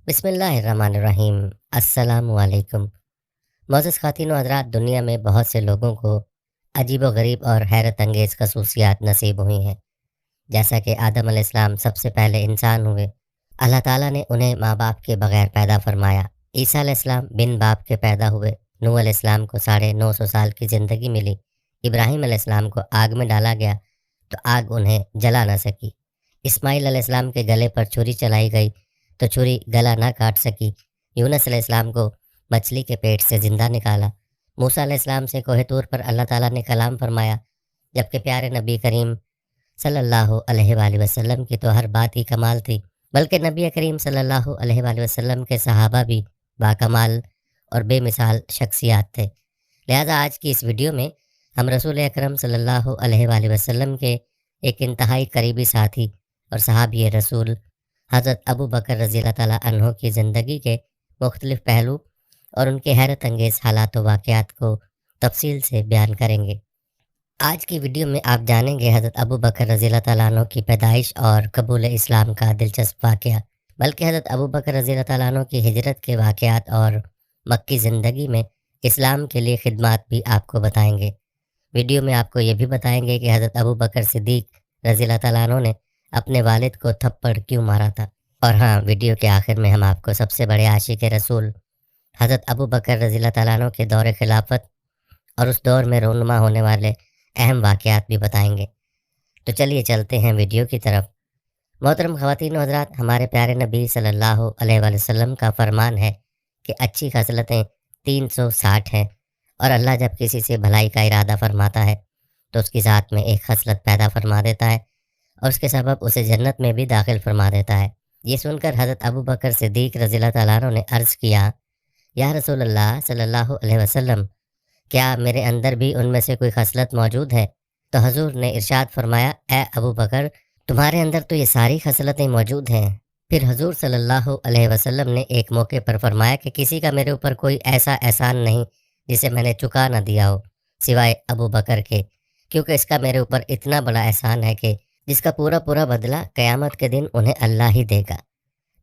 بسم اللہ الرحمن الرحیم۔ السلام علیکم۔ معزز خواتین و حضرات، دنیا میں بہت سے لوگوں کو عجیب و غریب اور حیرت انگیز خصوصیات نصیب ہوئی ہیں۔ جیسا کہ آدم علیہ السلام سب سے پہلے انسان ہوئے، اللہ تعالیٰ نے انہیں ماں باپ کے بغیر پیدا فرمایا۔ عیسیٰ علیہ السلام بن باپ کے پیدا ہوئے۔ نوح علیہ السلام کو 950 سال کی زندگی ملی۔ ابراہیم علیہ السلام کو آگ میں ڈالا گیا تو آگ انہیں جلا نہ سکی۔ اسماعیل علیہ السلام کے گلے پر چھری چلائی گئی تو چھری گلا نہ کاٹ سکی۔ یونس علیہ السلام کو مچھلی کے پیٹ سے زندہ نکالا۔ موسیٰ علیہ السلام سے کوہ طور پر اللہ تعالیٰ نے کلام فرمایا، جبکہ پیارے نبی کریم صلی اللہ علیہ وآلہ وسلم کی تو ہر بات ہی کمال تھی، بلکہ نبی کریم صلی اللہ علیہ وآلہ وسلم کے صحابہ بھی باکمال اور بے مثال شخصیات تھے۔ لہٰذا آج کی اس ویڈیو میں ہم رسول اکرم صلی اللہ علیہ وآلہ وسلم کے ایک انتہائی قریبی ساتھی اور صحابی رسول حضرت ابو بکر رضی اللہ تعالیٰ عنہ کی زندگی کے مختلف پہلو اور ان کے حیرت انگیز حالات و واقعات کو تفصیل سے بیان کریں گے۔ آج کی ویڈیو میں آپ جانیں گے حضرت ابو بکر رضی اللہ تعالیٰ عنہ کی پیدائش اور قبول اسلام کا دلچسپ واقعہ، بلکہ حضرت ابو بکر رضی اللہ تعالیٰ عنہ کی ہجرت کے واقعات اور مکی زندگی میں اسلام کے لیے خدمات بھی آپ کو بتائیں گے۔ ویڈیو میں آپ کو یہ بھی بتائیں گے کہ حضرت ابو بکر صدیق رضی اللہ تعالیٰ عنہ نے اپنے والد کو تھپڑ کیوں مارا تھا۔ اور ہاں، ویڈیو کے آخر میں ہم آپ کو سب سے بڑے عاشق رسول حضرت ابو بکر رضی اللہ تعالیٰ عنہ کے دور خلافت اور اس دور میں رونما ہونے والے اہم واقعات بھی بتائیں گے۔ تو چلیے چلتے ہیں ویڈیو کی طرف۔ محترم خواتین و حضرات، ہمارے پیارے نبی صلی اللہ علیہ وآلہ وسلم کا فرمان ہے کہ اچھی خصلتیں 360 ہیں، اور اللہ جب کسی سے بھلائی کا ارادہ فرماتا ہے تو اس کی ذات میں ایک خصلت پیدا فرما دیتا ہے اور اس کے سبب اسے جنت میں بھی داخل فرما دیتا ہے۔ یہ سن کر حضرت ابو بکر صدیق رضی اللہ تعالیٰ عنہ نے عرض کیا، یا رسول اللہ صلی اللہ علیہ وسلم، کیا میرے اندر بھی ان میں سے کوئی خصلت موجود ہے؟ تو حضور نے ارشاد فرمایا، اے ابو بکر، تمہارے اندر تو یہ ساری خصلتیں موجود ہیں۔ پھر حضور صلی اللہ علیہ وسلم نے ایک موقع پر فرمایا کہ کسی کا میرے اوپر کوئی ایسا احسان نہیں جسے میں نے چکا نہ دیا ہو سوائے ابو بکر کے، کیونکہ اس کا میرے اوپر اتنا بڑا احسان ہے کہ جس کا پورا بدلہ قیامت کے دن انہیں اللہ ہی دے گا۔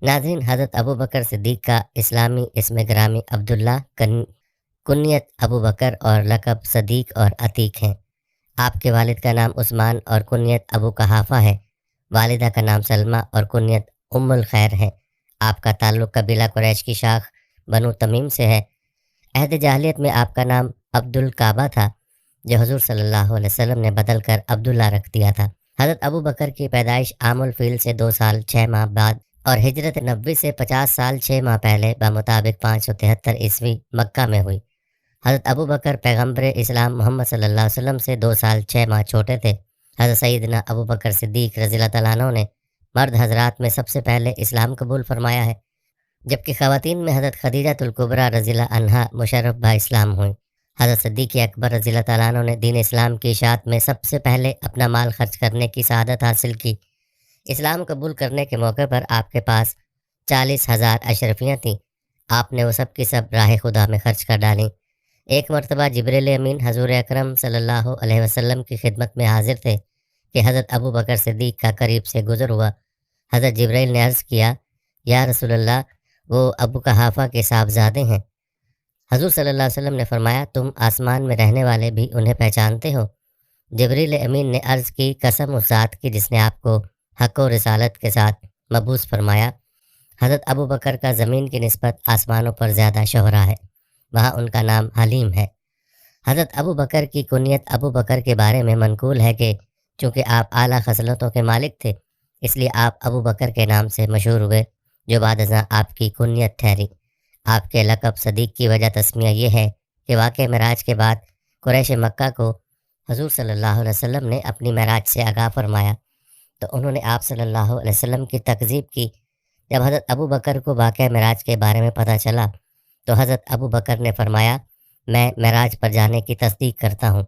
ناظرین، حضرت ابو بکر صدیق کا اسلامی اسم گرامی عبداللہ، کنیت ابو بکر اور لقب صدیق اور عتیق ہیں۔ آپ کے والد کا نام عثمان اور کنیت ابو قحافہ ہے۔ والدہ کا نام سلمہ اور کنیت ام الخیر ہے۔ آپ کا تعلق قبیلہ قریش کی شاخ بنو تمیم سے ہے۔ عہد جاہلیت میں آپ کا نام عبد الکعبہ تھا، جو حضور صلی اللہ علیہ وسلم نے بدل کر عبداللہ رکھ دیا تھا۔ حضرت ابو بکر کی پیدائش عام الفیل سے 2 سال 6 ماہ بعد اور ہجرت نبوی سے 50 سال 6 ماہ پہلے بمطابق 573 عیسوی مکہ میں ہوئی۔ حضرت ابو بکر پیغمبر اسلام محمد صلی اللہ علیہ وسلم سے 2 سال 6 ماہ چھوٹے تھے۔ حضرت سیدنا ابو بکر صدیق رضی اللہ تعالیٰ عنہ نے مرد حضرات میں سب سے پہلے اسلام قبول فرمایا ہے، جبکہ خواتین میں حضرت خدیجہ الکبریٰ رضی اللہ عنہا مشرف با اسلام ہوئیں۔ حضرت صدیق اکبر رضی اللہ تعالیٰ عنہ نے دین اسلام کی اشاعت میں سب سے پہلے اپنا مال خرچ کرنے کی سعادت حاصل کی۔ اسلام قبول کرنے کے موقع پر آپ کے پاس 40,000 اشرفیاں تھیں۔ آپ نے وہ سب کی سب راہ خدا میں خرچ کر ڈالیں۔ ایک مرتبہ جبریل امین حضور اکرم صلی اللہ علیہ وسلم کی خدمت میں حاضر تھے کہ حضرت ابو بکر صدیق کا قریب سے گزر ہوا۔ حضرت جبریل نے عرض کیا، یا رسول اللہ، وہ ابو قحافہ کے صاحبزادے ہیں۔ حضور صلی اللہ علیہ وسلم نے فرمایا، تم آسمان میں رہنے والے بھی انہیں پہچانتے ہو؟ جبریل امین نے عرض کی، قسم اس ذات کی جس نے آپ کو حق و رسالت کے ساتھ مبعوث فرمایا، حضرت ابو بکر کا زمین کی نسبت آسمانوں پر زیادہ شہرہ ہے، وہاں ان کا نام حلیم ہے۔ حضرت ابو بکر کی کنیت ابو بکر کے بارے میں منقول ہے کہ چونکہ آپ اعلیٰ خصلتوں کے مالک تھے، اس لیے آپ ابو بکر کے نام سے مشہور ہوئے، جو بعد ازاں آپ کی کنیت ٹھہری۔ آپ کے لقب صدیق کی وجہ تسمیہ یہ ہے کہ واقع معراج کے بعد قریش مکہ کو حضور صلی اللہ علیہ وسلم نے اپنی معراج سے آگاہ فرمایا تو انہوں نے آپ صلی اللہ علیہ وسلم کی تکذیب کی۔ جب حضرت ابو بکر کو واقع معراج کے بارے میں پتہ چلا تو حضرت ابو بکر نے فرمایا، میں معراج پر جانے کی تصدیق کرتا ہوں۔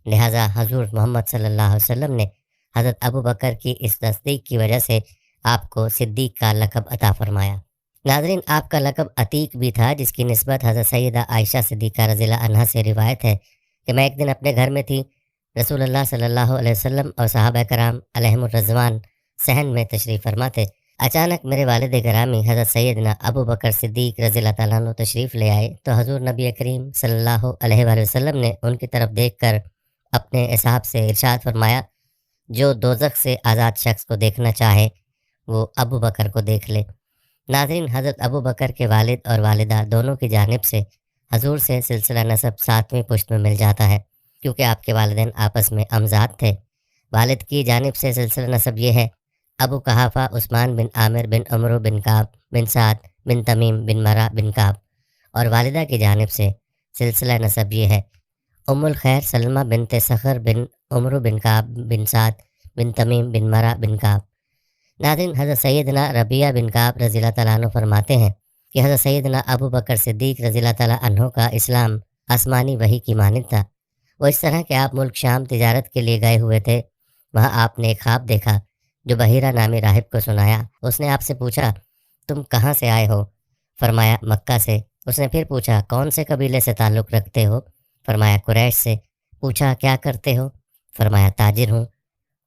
لہٰذا حضور محمد صلی اللہ علیہ وسلم نے حضرت ابو بکر کی اس تصدیق کی وجہ سے آپ کو صدیق کا لقب عطا فرمایا۔ ناظرین، آپ کا لقب عتیق بھی تھا، جس کی نسبت حضرت سیدہ عائشہ صدیقہ رضی اللہ عنہا سے روایت ہے کہ میں ایک دن اپنے گھر میں تھی، رسول اللہ صلی اللہ علیہ وسلم اور صحابہ کرام علیہم الرضوان صحن میں تشریف فرما تھے۔ اچانک میرے والد گرامی حضرت سیدنا ابو بکر صدیق رضی اللہ تعالیٰ عنہ تشریف لے آئے تو حضور نبی کریم صلی اللہ علیہ وآلہ وسلم نے ان کی طرف دیکھ کر اپنے اصحاب سے ارشاد فرمایا، جو دوزخ سے آزاد شخص کو دیکھنا چاہے وہ ابو بکر کو دیکھ لے۔ ناظرین، حضرت ابو بکر کے والد اور والدہ دونوں کی جانب سے حضور سے سلسلہ نسب 7ویں پشت میں مل جاتا ہے، کیونکہ آپ کے والدین آپس میں امزاد تھے۔ والد کی جانب سے سلسلہ نسب یہ ہے: ابو قحافہ عثمان بن عامر بن عمرو بن کعب بن سعد بن تمیم بن مرہ بن کعب، اور والدہ کی جانب سے سلسلہ نسب یہ ہے: ام الخیر سلمہ بنت صخر بن عمرو بن کعب بن سعد بن تمیم بن مرہ بن کعب۔ ناظرین، حضرت سیدنا ربیعہ بن کعب رضی اللہ تعالیٰ عنہ فرماتے ہیں کہ حضرت سیدنا ابو بکر صدیق رضی اللہ تعالیٰ عنہ کا اسلام آسمانی وحی کی مانند تھا۔ وہ اس طرح کہ آپ ملک شام تجارت کے لیے گئے ہوئے تھے، وہاں آپ نے ایک خواب دیکھا جو بحیرہ نامی راہب کو سنایا۔ اس نے آپ سے پوچھا، تم کہاں سے آئے ہو؟ فرمایا، مکہ سے۔ اس نے پھر پوچھا، کون سے قبیلے سے تعلق رکھتے ہو؟ فرمایا، قریش سے۔ پوچھا، کیا کرتے ہو؟ فرمایا، تاجر ہوں۔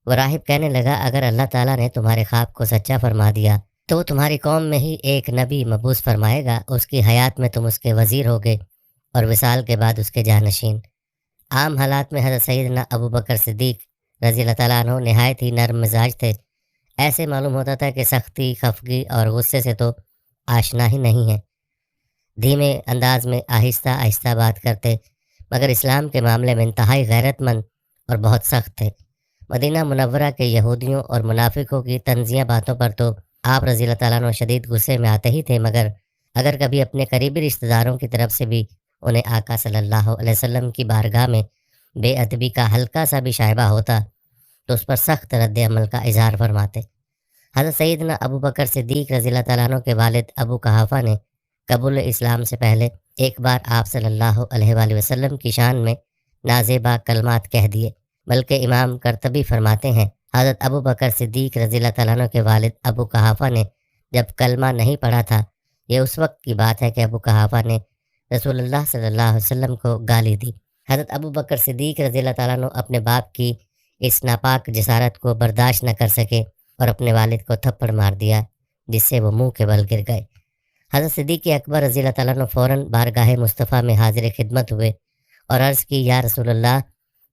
وہ راہب کہنے لگا، اگر اللہ تعالیٰ نے تمہارے خواب کو سچا فرما دیا تو وہ تمہاری قوم میں ہی ایک نبی مبعوث فرمائے گا، اس کی حیات میں تم اس کے وزیر ہوگے اور وصال کے بعد اس کے جانشین۔ عام حالات میں حضرت سیدنا ابو بکر صدیق رضی اللہ تعالیٰ عنہ نہایت ہی نرم مزاج تھے۔ ایسے معلوم ہوتا تھا کہ سختی، خفگی اور غصے سے تو آشنا ہی نہیں ہے۔ دھیمے انداز میں آہستہ آہستہ بات کرتے، مگر اسلام کے معاملے میں انتہائی غیرت مند اور بہت سخت تھے۔ مدینہ منورہ کے یہودیوں اور منافقوں کی طنزیہ باتوں پر تو آپ رضی اللہ تعالیٰ عنہ شدید غصے میں آتے ہی تھے، مگر اگر کبھی اپنے قریبی رشتہ داروں کی طرف سے بھی انہیں آقا صلی اللہ علیہ وسلم کی بارگاہ میں بے ادبی کا ہلکا سا بھی شائبہ ہوتا تو اس پر سخت رد عمل کا اظہار فرماتے۔ حضرت سیدنا ابو بکر صدیق رضی اللہ تعالیٰ عنہ کے والد ابو قحافہ نے قبول اسلام سے پہلے ایک بار آپ صلی اللہ علیہ وآلہ وسلم کی شان میں نازیبا کلمات کہہ دیے، بلکہ امام قرطبی فرماتے ہیں حضرت ابو بکر صدیق رضی اللہ تعالیٰ عنہ کے والد ابو قحافہ نے جب کلمہ نہیں پڑھا تھا، یہ اس وقت کی بات ہے کہ ابو قحافہ نے رسول اللہ صلی اللہ علیہ وسلم کو گالی دی۔ حضرت ابو بکر صدیق رضی اللہ تعالیٰ عنہ اپنے باپ کی اس ناپاک جسارت کو برداشت نہ کر سکے اور اپنے والد کو تھپڑ مار دیا، جس سے وہ منہ کے بل گر گئے۔ حضرت صدیق اکبر رضی اللہ تعالیٰ عنہ فوراً بارگاہ مصطفیٰ میں حاضر خدمت ہوئے اور عرض کی، یا رسول اللہ،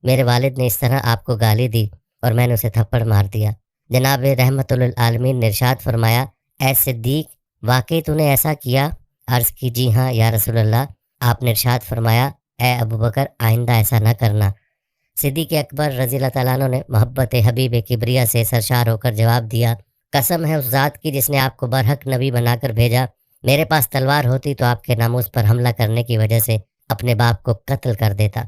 میرے والد نے اس طرح آپ کو گالی دی اور میں نے اسے تھپڑ مار دیا۔ جناب رحمت للعالمین نے ارشاد فرمایا، اے صدیق، واقعی تو نے ایسا کیا؟ عرض کی، جی ہاں یا رسول اللہ۔ آپ نے ارشاد فرمایا، اے ابو بکر، آئندہ ایسا نہ کرنا۔ صدیق اکبر رضی اللہ تعالیٰ عنہ نے محبت حبیب کبریا سے سرشار ہو کر جواب دیا، قسم ہے اس ذات کی جس نے آپ کو برحق نبی بنا کر بھیجا، میرے پاس تلوار ہوتی تو آپ کے ناموس پر حملہ کرنے کی وجہ سے اپنے باپ کو قتل کر دیتا۔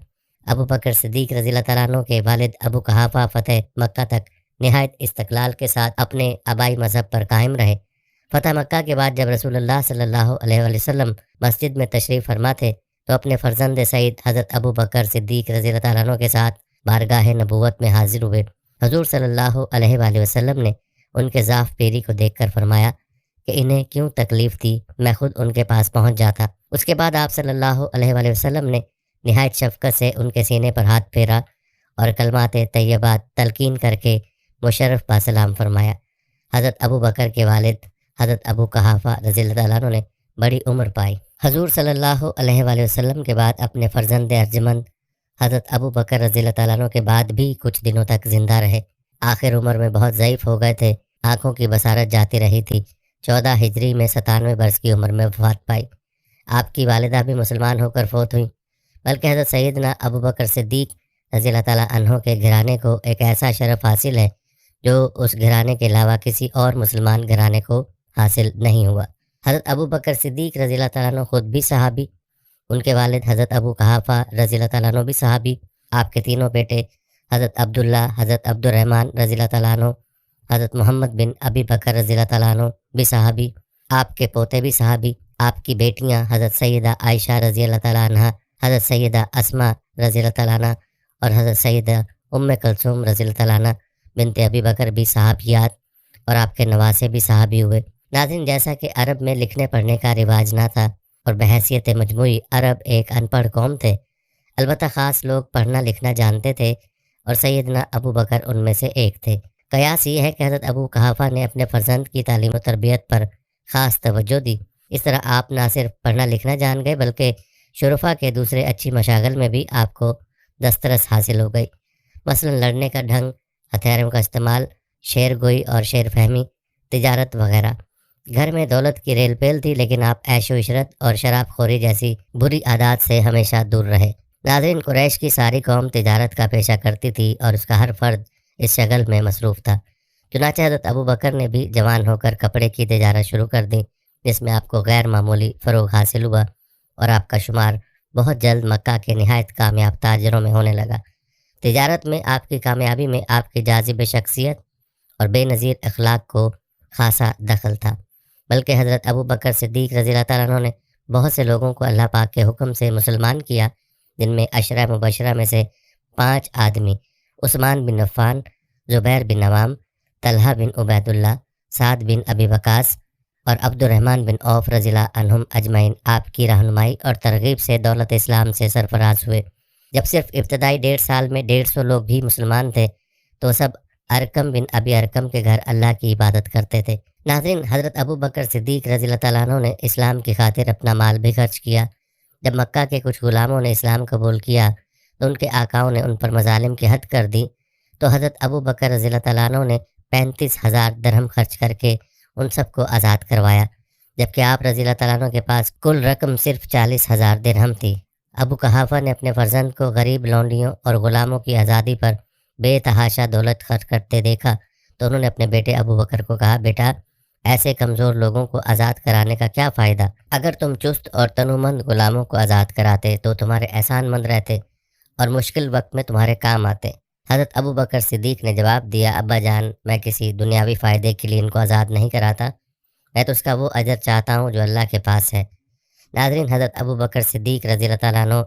ابو بکر صدیق رضی اللہ تعالیٰ عنہ کے والد ابو قحافہ فتح مکہ تک نہایت استقلال کے ساتھ اپنے آبائی مذہب پر قائم رہے۔ فتح مکہ کے بعد جب رسول اللہ صلی اللہ علیہ وآلہ وسلم مسجد میں تشریف فرما تھے تو اپنے فرزند سعید حضرت ابو بکر صدیق رضی اللہ تعالیٰ عنہ کے ساتھ بارگاہ نبوت میں حاضر ہوئے۔ حضور صلی اللہ علیہ وآلہ وسلم نے ان کے ضعف پیری کو دیکھ کر فرمایا کہ انہیں کیوں تکلیف تھی، میں خود ان کے پاس پہنچ جاتا۔ اس کے بعد آپ صلی اللہ علیہ وآلہ وسلم نے نہایت شفقت سے ان کے سینے پر ہاتھ پھیرا اور کلمات طیبات تلقین کر کے مشرف باسلام فرمایا۔ حضرت ابو بکر کے والد حضرت ابو قحافہ رضی اللہ تعالیٰ عنہ نے بڑی عمر پائی۔ حضور صلی اللہ علیہ وآلہ وسلم کے بعد اپنے فرزند ارجمند حضرت ابو بکر رضی اللہ تعالیٰ عنہ کے بعد بھی کچھ دنوں تک زندہ رہے۔ آخر عمر میں بہت ضعیف ہو گئے تھے، آنکھوں کی بصارت جاتی رہی تھی۔ 14 ہجری میں 97 برس کی عمر میں وفات پائی۔ آپ کی والدہ بھی مسلمان ہو کر فوت ہوئیں، بلکہ حضرت سیدنا ابو بکر صدیق رضی اللہ تعالیٰ عنہ کے گھرانے کو ایک ایسا شرف حاصل ہے جو اس گھرانے کے علاوہ کسی اور مسلمان گھرانے کو حاصل نہیں ہوا۔ حضرت ابو بکر صدیق رضی اللہ تعالیٰ عنہ خود بھی صحابی، ان کے والد حضرت ابو قحافہ رضی اللہ تعالیٰ عنہ بھی صحابی، آپ کے تینوں بیٹے حضرت عبداللہ، حضرت عبد الرحمن رضی اللہ تعالیٰ عنہ، حضرت محمد بن ابی بکر رضی اللہ تعالیٰ عنہ بھی صحابی، آپ کے پوتے بھی صحابی، آپ کی بیٹیاں حضرت سیدہ عائشہ رضی اللہ تعالیٰ عنہ، حضرت سیدہ اسماء رضی اللہ تعالیٰ عنہ اور حضرت سیدہ ام کلثوم رضی اللہ تعالیٰ عنہ بنت ابی بکر بھی صحابیات اور آپ کے نواسے بھی صحابی ہوئے۔ ناظرین، جیسا کہ عرب میں لکھنے پڑھنے کا رواج نہ تھا اور بحیثیت مجموعی عرب ایک ان پڑھ قوم تھے، البتہ خاص لوگ پڑھنا لکھنا جانتے تھے اور سیدنا ابو بکر ان میں سے ایک تھے۔ قیاس یہ ہے کہ حضرت ابو قحافہ نے اپنے فرزند کی تعلیم و تربیت پر خاص توجہ دی۔ اس طرح آپ نہ صرف پڑھنا لکھنا جان گئے بلکہ شرفا کے دوسرے اچھی مشاغل میں بھی آپ کو دسترس حاصل ہو گئی، مثلا لڑنے کا ڈھنگ، ہتھیاروں کا استعمال، شعر گوئی اور شعر فہمی، تجارت وغیرہ۔ گھر میں دولت کی ریل پیل تھی لیکن آپ عیش و عشرت اور شراب خوری جیسی بری عادات سے ہمیشہ دور رہے۔ ناظرین، قریش کی ساری قوم تجارت کا پیشہ کرتی تھی اور اس کا ہر فرد اس شغل میں مصروف تھا۔ چنانچہ حضرت ابو بکر نے بھی جوان ہو کر کپڑے کی تجارت شروع کر دی، جس میں آپ کو غیر معمولی فروغ حاصل ہوا اور آپ کا شمار بہت جلد مکہ کے نہایت کامیاب تاجروں میں ہونے لگا۔ تجارت میں آپ کی کامیابی میں آپ کی جاذب شخصیت اور بے نظیر اخلاق کو خاصا دخل تھا، بلکہ حضرت ابو بکر صدیق رضی اللہ تعالیٰ عنہ نے بہت سے لوگوں کو اللہ پاک کے حکم سے مسلمان کیا، جن میں عشرہ مبشرہ میں سے 5 آدمی عثمان بن عفان، زبیر بن عوام، طلحہ بن عبید اللہ، سعد بن ابی وقاص اور عبد الرحمن بن عوف رضی اللہ عنہم اجمعین آپ کی رہنمائی اور ترغیب سے دولت اسلام سے سرفراز ہوئے۔ جب صرف ابتدائی 1.5 سال میں 150 لوگ بھی مسلمان تھے تو سب ارکم بن ابی ارکم کے گھر اللہ کی عبادت کرتے تھے۔ ناظرین، حضرت ابو بکر صدیق رضی اللہ تعالیٰ عنہ نے اسلام کی خاطر اپنا مال بھی خرچ کیا۔ جب مکہ کے کچھ غلاموں نے اسلام قبول کیا تو ان کے آقاؤں نے ان پر مظالم کی حد کر دی، تو حضرت ابو بکر رضی اللہ تعالیٰ عنہ نے 35,000 درہم خرچ کر کے ان سب کو آزاد کروایا، جبکہ آپ رضی اللہ تعالیٰ عنہ کے پاس کل رقم صرف 40,000 درہم تھی۔ ابو قحافہ نے اپنے فرزند کو غریب لونڈیوں اور غلاموں کی آزادی پر بے تحاشا دولت خرچ کرتے دیکھا تو انہوں نے اپنے بیٹے ابو بکر کو کہا، بیٹا، ایسے کمزور لوگوں کو آزاد کرانے کا کیا فائدہ؟ اگر تم چست اور تنومند غلاموں کو آزاد کراتے تو تمہارے احسان مند رہتے اور مشکل وقت میں تمہارے کام آتے۔ حضرت ابو بکر صدیق نے جواب دیا، ابا جان، میں کسی دنیاوی فائدے کے لیے ان کو آزاد نہیں کراتا، میں تو اس کا وہ اجر چاہتا ہوں جو اللہ کے پاس ہے۔ ناظرین، حضرت ابو بکر صدیق رضی اللہ تعالیٰ عنہ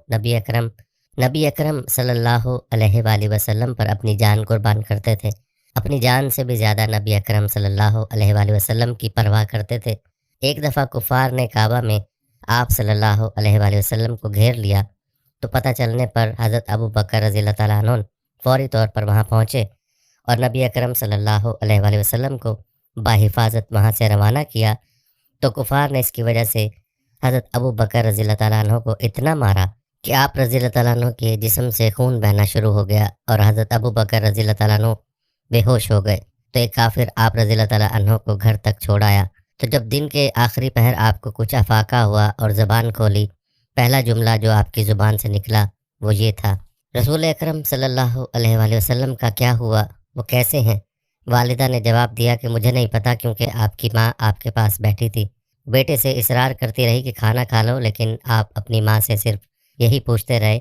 نبی اکرم صلی اللہ علیہ وآلہ وسلم پر اپنی جان قربان کرتے تھے، اپنی جان سے بھی زیادہ نبی اکرم صلی اللہ علیہ وآلہ وسلم کی پرواہ کرتے تھے۔ ایک دفعہ کفار نے کعبہ میں آپ صلی اللہ علیہ وآلہ وسلم کو گھیر لیا تو پتہ چلنے پر حضرت ابو بکر رضی اللہ تعالیٰ عنہ فوری طور پر وہاں پہنچے اور نبی اکرم صلی اللہ علیہ وآلہ وسلم کو بحفاظت وہاں سے روانہ کیا، تو کفار نے اس کی وجہ سے حضرت ابو بکر رضی اللہ تعالیٰ عنہ کو اتنا مارا کہ آپ رضی اللہ تعالیٰ عنہ کے جسم سے خون بہنا شروع ہو گیا اور حضرت ابو بکر رضی اللہ تعالیٰ عنہ بے ہوش ہو گئے، تو ایک کافر آپ رضی اللہ تعالیٰ عنہ کو گھر تک چھوڑ آیا۔ تو جب دن کے آخری پہر آپ کو کچھ افاقہ ہوا اور زبان کھولی، پہلا جملہ جو آپ کی زبان سے نکلا وہ یہ تھا، رسول اکرم صلی اللہ علیہ وآلہ وسلم کا کیا ہوا، وہ کیسے ہیں؟ والدہ نے جواب دیا کہ مجھے نہیں پتا، کیونکہ آپ کی ماں آپ کے پاس بیٹھی تھی۔ بیٹے سے اصرار کرتی رہی کہ کھانا کھا لو، لیکن آپ اپنی ماں سے صرف یہی پوچھتے رہے،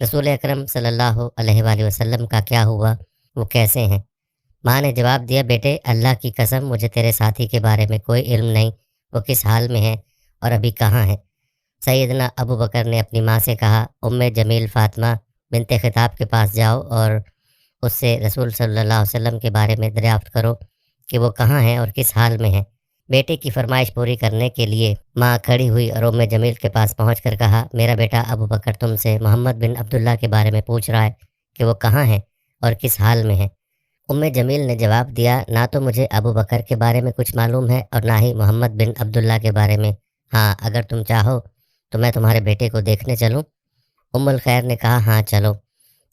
رسول اکرم صلی اللہ علیہ وآلہ وسلم کا کیا ہوا، وہ کیسے ہیں؟ ماں نے جواب دیا، بیٹے، اللہ کی قسم مجھے تیرے ساتھی کے بارے میں کوئی علم نہیں، وہ کس حال میں ہے اور ابھی کہاں ہے؟ سیدنا ابو بکر نے اپنی ماں سے کہا، ام جمیل فاطمہ بنت خطاب کے پاس جاؤ اور اس سے رسول صلی اللہ علیہ وسلم کے بارے میں دریافت کرو کہ وہ کہاں ہیں اور کس حال میں ہیں۔ بیٹے کی فرمائش پوری کرنے کے لیے ماں کھڑی ہوئی اور ام جمیل کے پاس پہنچ کر کہا، میرا بیٹا ابو بکر تم سے محمد بن عبداللہ کے بارے میں پوچھ رہا ہے کہ وہ کہاں ہیں اور کس حال میں ہیں۔ ام جمیل نے جواب دیا، نہ تو مجھے ابو بکر کے بارے میں کچھ معلوم ہے اور نہ ہی محمد بن عبداللہ کے بارے میں، ہاں اگر تم چاہو تو میں تمہارے بیٹے کو دیکھنے چلوں؟ ام الخیر نے کہا، ہاں چلو۔